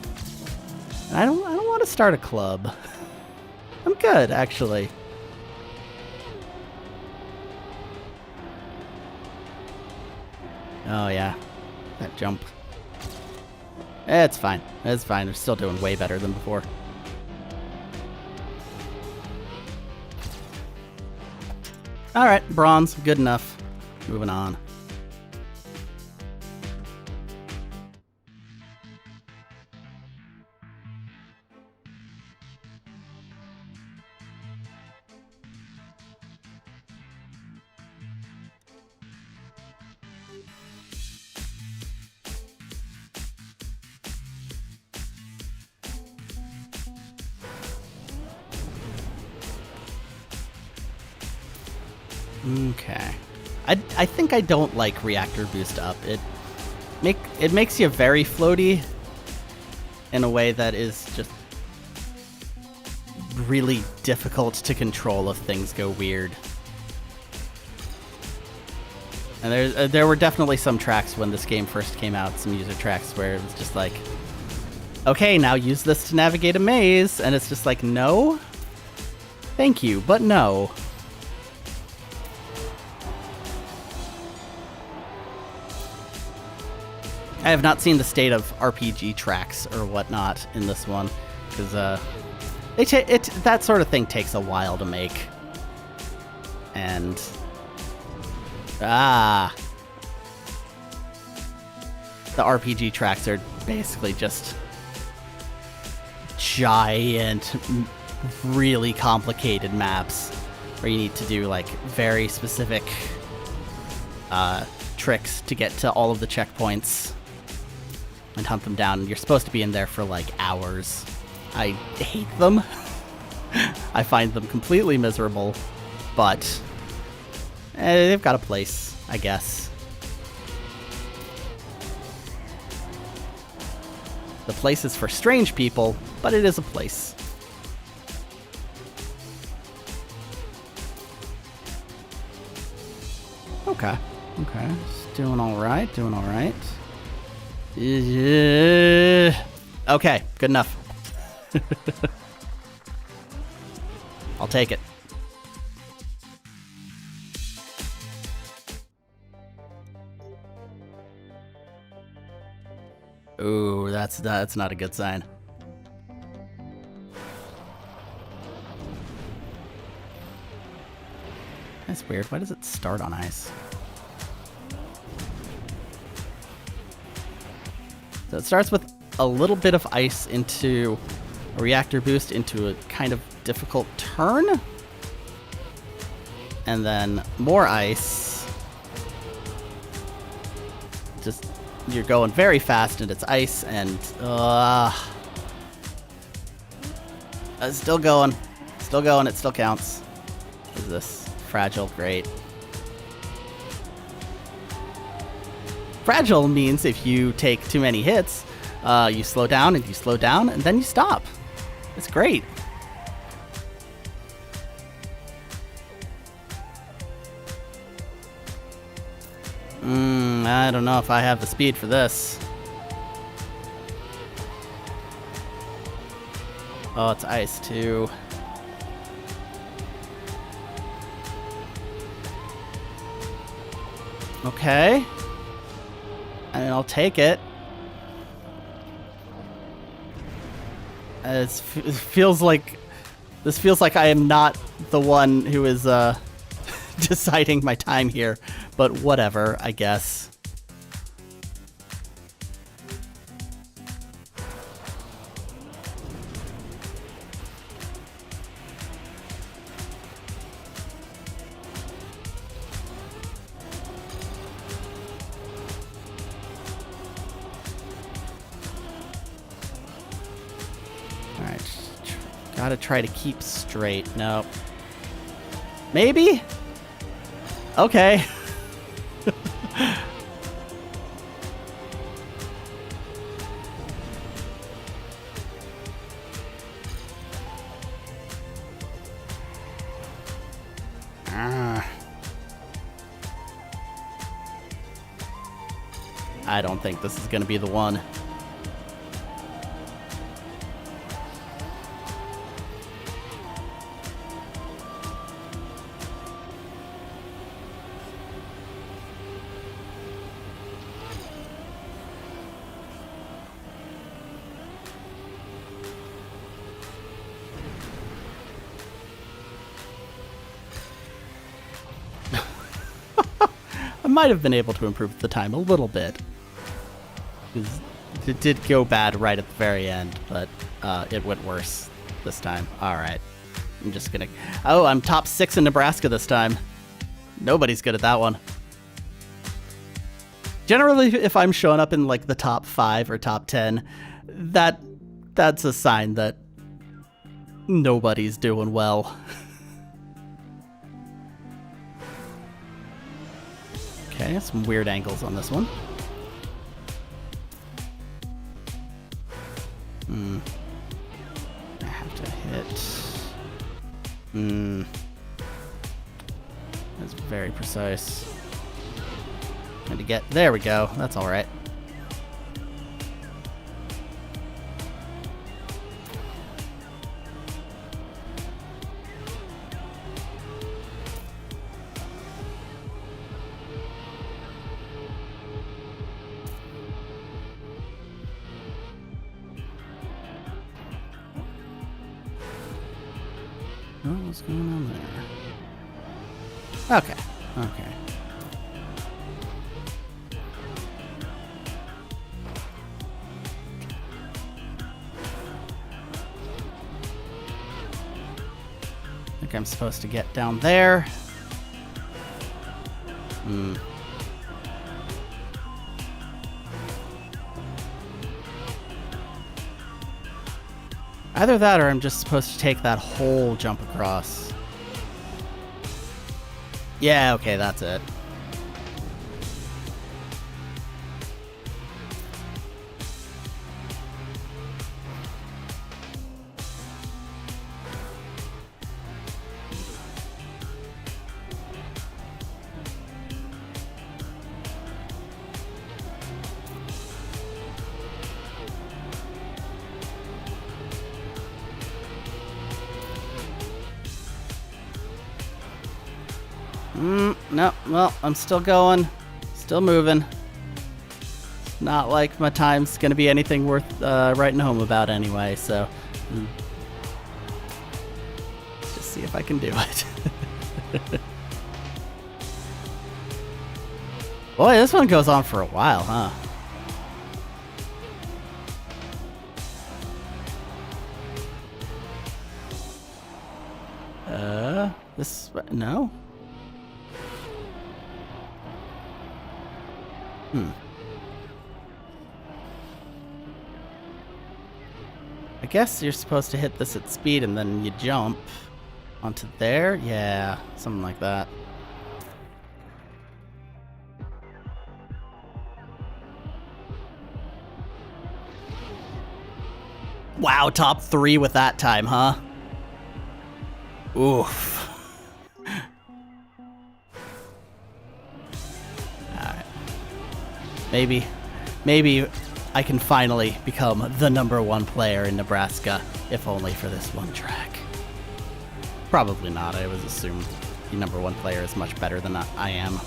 [SPEAKER 1] I don't want to start a club. I'm good, actually. Oh yeah, that jump. It's fine. It's fine. They're still doing way better than before. All right, bronze, good enough. Moving on. Okay. I think I don't like reactor boost up. It makes you very floaty in a way that is just really difficult to control if things go weird. And there were definitely some tracks when this game first came out, some user tracks where it was just like, okay, now use this to navigate a maze, and it's just like, no? Thank you, but no. I have not seen the state of RPG tracks or whatnot in this one, because that sort of thing takes a while to make. And the RPG tracks are basically just giant, really complicated maps where you need to do like very specific tricks to get to all of the checkpoints and hunt them down. You're supposed to be in there for like hours. I hate them. I find them completely miserable, but they've got a place, I guess. The place is for strange people, but it is a place. Okay. Doing alright, Okay, good enough. I'll take it. Ooh, that's not a good sign. That's weird. Why does it start on ice? So it starts with a little bit of ice into a reactor boost into a kind of difficult turn. And then more ice. Just, you're going very fast and it's ice and, it's still going. Still going, it still counts. What is this? Fragile, great. Fragile means if you take too many hits, you slow down and you slow down and then you stop. It's great. I don't know if I have the speed for this. Oh, it's ice too. Okay. I mean, I'll take it. It feels like I am not the one who is deciding my time here, but whatever, I guess. Gotta try to keep straight. Nope. Maybe? Okay. I don't think this is gonna be the one. I might have been able to improve the time a little bit. It did go bad right at the very end, but it went worse this time. Alright. I'm just gonna... Oh, I'm top 6 in Nebraska this time. Nobody's good at that one. Generally, if I'm showing up in like the top 5 or top 10, that's a sign that nobody's doing well. Okay, some weird angles on this one. I have to hit. That's very precise. Trying to get. There we go. That's all right. Oh, what's going on there? Okay. Okay. I think I'm supposed to get down there. Either that or I'm just supposed to take that whole jump across. Yeah, okay, that's it. No, well, I'm still going, still moving. Not like my time's gonna be anything worth writing home about anyway, so let's just see if I can do it. Boy, this one goes on for a while, huh? This... no? I guess you're supposed to hit this at speed and then you jump onto there? Yeah, something like that. Wow, top 3 with that time, huh? Oof. Alright. Maybe I can finally become the #1 player in Nebraska, if only for this one track. Probably not. I always assume the #1 player is much better than I am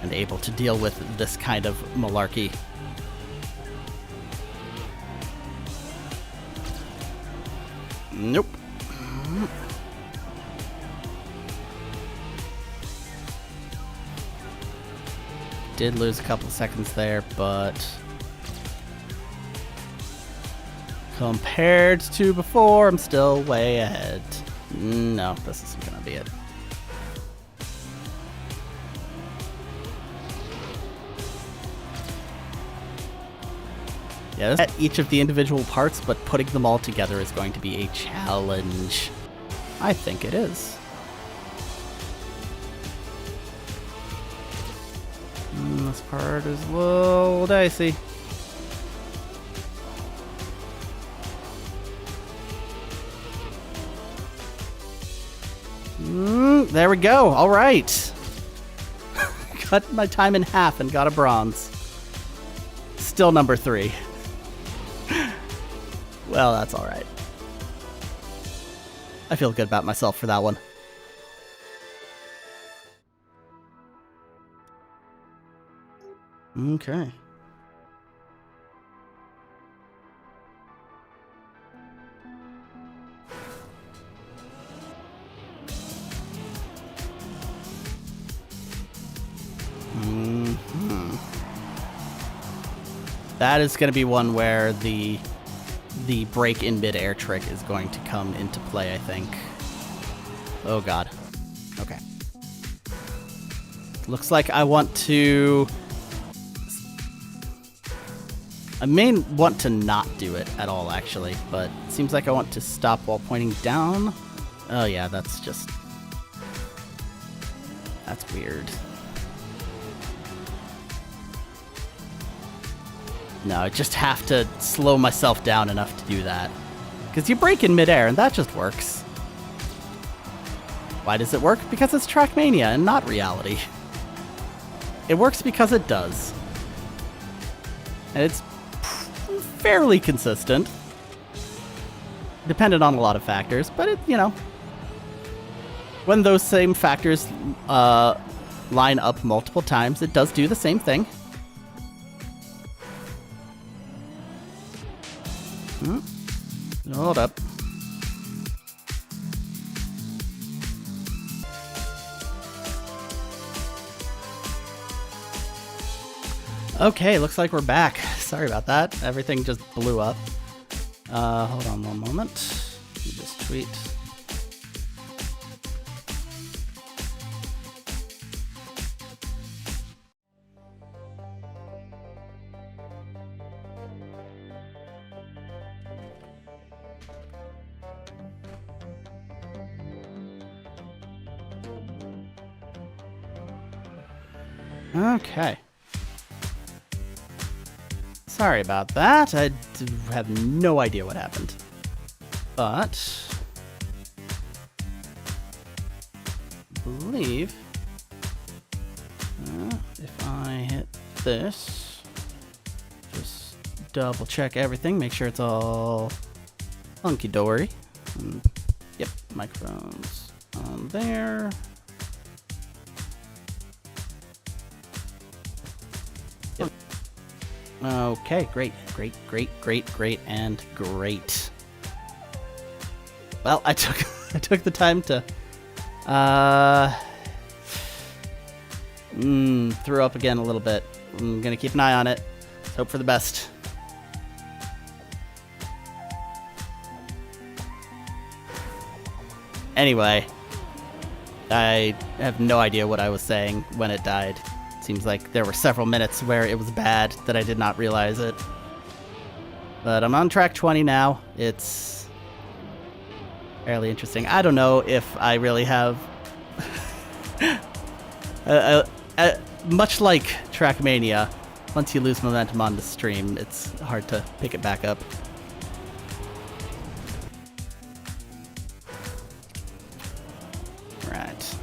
[SPEAKER 1] and able to deal with this kind of malarkey. Nope. Did lose a couple seconds there, but compared to before, I'm still way ahead. No, this isn't gonna be it. Yeah, this, each of the individual parts, but putting them all together is going to be a challenge. I think it is. This part is a little dicey. There we go. All right. Cut my time in half and got a bronze. Still #3. Well, that's all right. I feel good about myself for that one. Okay. That is going to be one where the break in midair trick is going to come into play, I think. Oh god. Okay. Looks like I want to... I may want to not do it at all, actually, but it seems like I want to stop while pointing down. Oh yeah, that's just... that's weird. No, I just have to slow myself down enough to do that. Because you break in midair, and that just works. Why does it work? Because it's Trackmania and not reality. It works because it does. And it's fairly consistent. Dependent on a lot of factors, but it, you know. When those same factors line up multiple times, it does do the same thing. Hold up. Okay, looks like we're back. Sorry about that. Everything just blew up. Hold on one moment. Let me just tweet. Okay. Sorry about that. I have no idea what happened. But I believe if I hit this, just double check everything, make sure it's all hunky-dory. Yep, microphone's on there. Okay, great, and great. Well, I took the time to threw up again a little bit. I'm gonna keep an eye on it. Let's hope for the best. Anyway, I have no idea what I was saying when it died. Seems like there were several minutes where it was bad that I did not realize it. But I'm on track 20 now. It's fairly interesting. I don't know if I really have... much like Trackmania, once you lose momentum on the stream, it's hard to pick it back up. Right.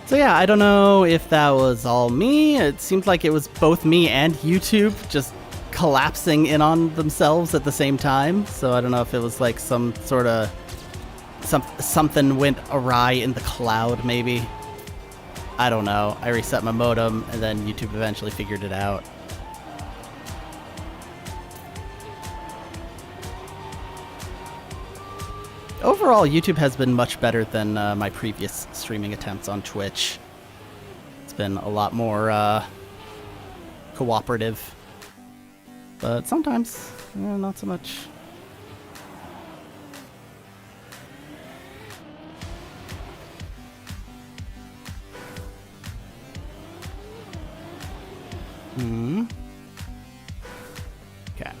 [SPEAKER 1] So yeah, I don't know if that was all me. It seemed like it was both me and YouTube just collapsing in on themselves at the same time. So I don't know if it was like some sort of something went awry in the cloud, maybe. I don't know. I reset my modem and then YouTube eventually figured it out. Overall, YouTube has been much better than my previous streaming attempts on Twitch. It's been a lot more cooperative, but sometimes not so much. Okay.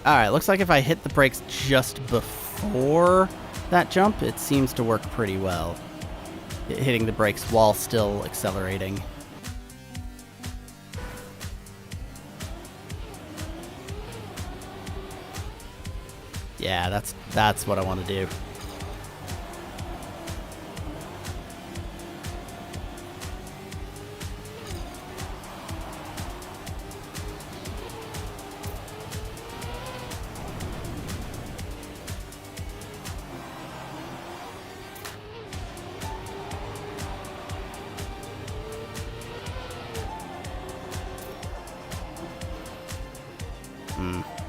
[SPEAKER 1] Alright, looks like if I hit the brakes just before that jump, it seems to work pretty well. Hitting the brakes while still accelerating. Yeah, that's what I want to do.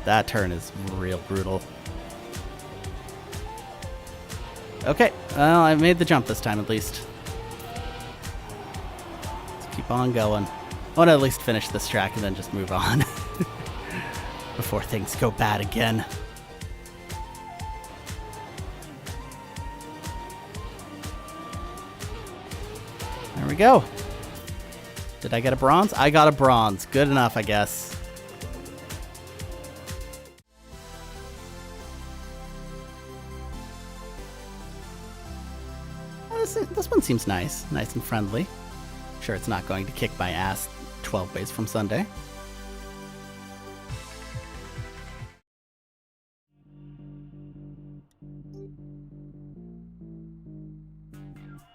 [SPEAKER 1] That turn is real brutal. Okay, well, I made the jump this time at least. Let's keep on going. I want to at least finish this track and then just move on before things go bad again. There we go. Did I get a bronze? I got a bronze. Good enough, I guess. This one seems nice and friendly. Sure, it's not going to kick my ass 12 ways from Sunday.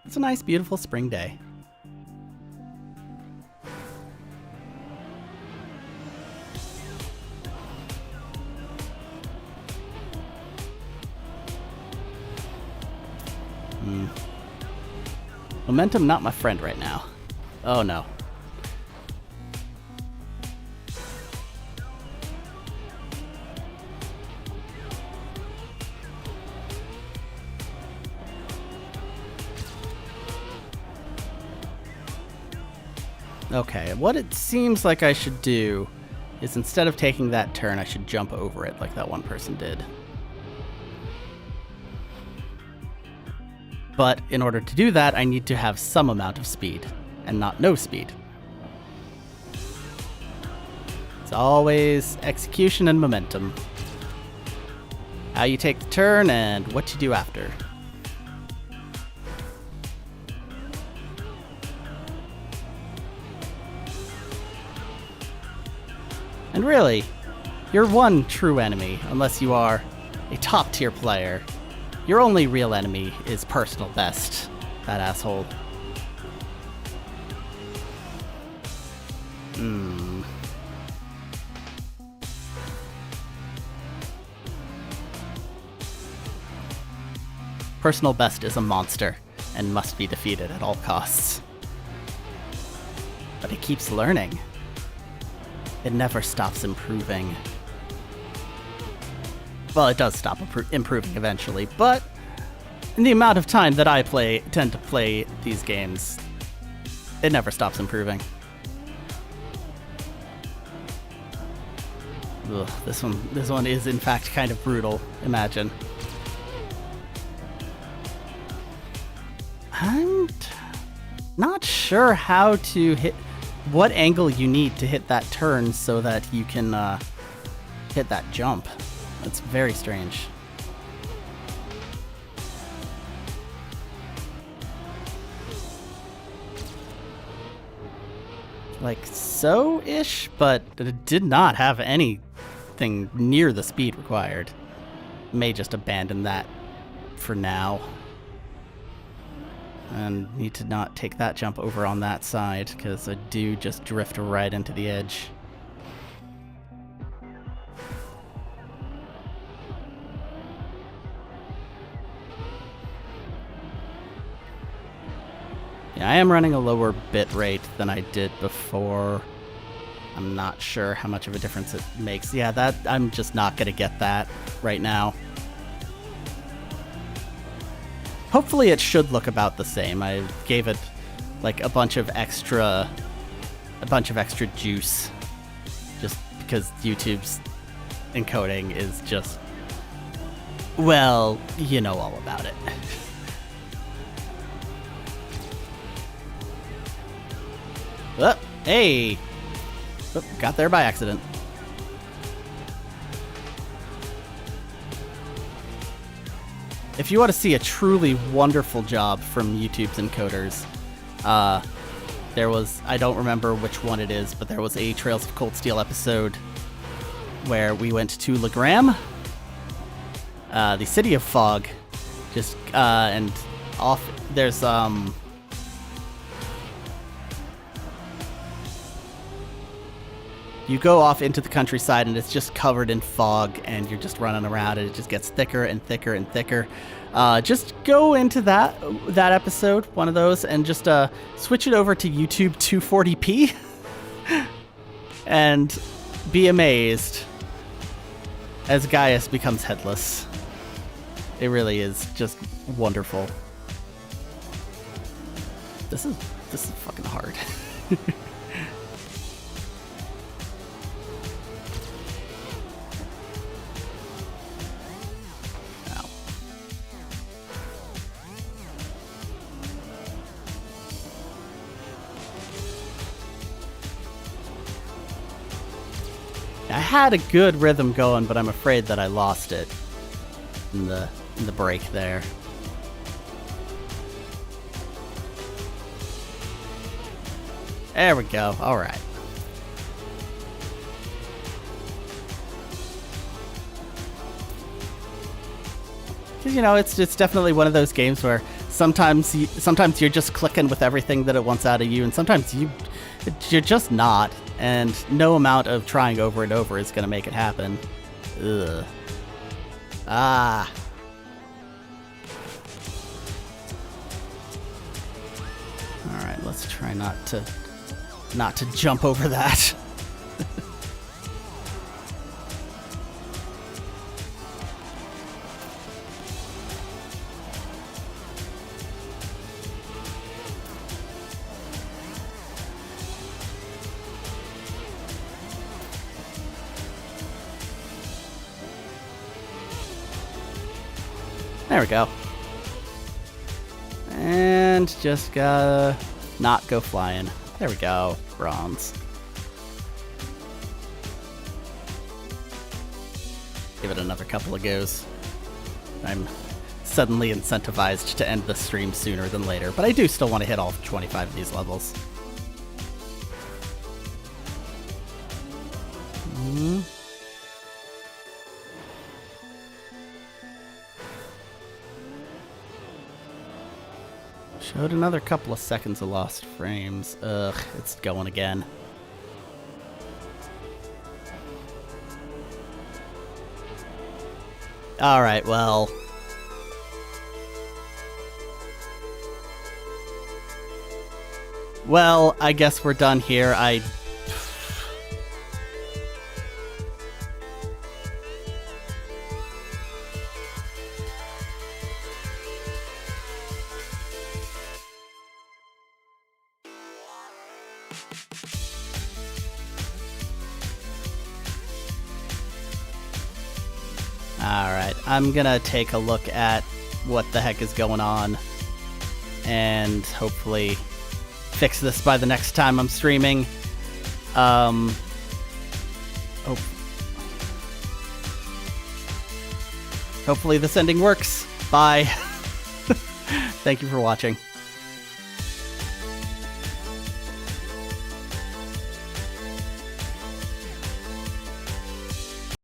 [SPEAKER 1] It's a nice, beautiful spring day. Momentum not my friend right now. Oh no. Okay, what it seems like I should do is instead of taking that turn, I should jump over it like that one person did. But in order to do that, I need to have some amount of speed, and not no speed. It's always execution and momentum. How you take the turn and what you do after. And really, you're one true enemy, unless you are a top tier player. Your only real enemy is personal best, that asshole. Personal best is a monster and must be defeated at all costs. But he keeps learning. It never stops improving. Well, it does stop improving eventually, but in the amount of time that I tend to play these games, it never stops improving. Ugh, this one is in fact kind of brutal. Imagine. I'm not sure how to hit, what angle you need to hit that turn so that you can hit that jump. That's very strange. Like so-ish, but it did not have anything near the speed required. May just abandon that for now. And need to not take that jump over on that side, because I do just drift right into the edge. Yeah, I am running a lower bit rate than I did before. I'm not sure how much of a difference it makes. Yeah, that I'm just not going to get that right now. Hopefully it should look about the same. I gave it like a bunch of extra juice just because YouTube's encoding is just, well, you know all about it. Oh, hey! Oh, got there by accident. If you want to see a truly wonderful job from YouTube's encoders, there was, I don't remember which one it is, but there was a Trails of Cold Steel episode where we went to Legram, the city of fog, just, and off, there's, you go off into the countryside and it's just covered in fog and you're just running around and it just gets thicker and thicker and thicker. Just go into that episode, one of those, and just switch it over to YouTube 240p and be amazed as Gaius becomes headless. It really is just wonderful. This is fucking hard. I had a good rhythm going, but I'm afraid that I lost it in the break there. There we go. All right. Because, you know, it's definitely one of those games where sometimes you're just clicking with everything that it wants out of you, and sometimes you're just not. And no amount of trying over and over is going to make it happen. Ugh. Ah. All right, let's try not to jump over that. There we go. And just gotta not go flying. There we go. Bronze. Give it another couple of goes. I'm suddenly incentivized to end the stream sooner than later, but I do still want to hit all 25 of these levels. Showed another couple of seconds of lost frames. Ugh, it's going again. Alright, well. Well, I guess we're done here. Alright, I'm gonna take a look at what the heck is going on and hopefully fix this by the next time I'm streaming. Hopefully this ending works. Bye. Thank you for watching.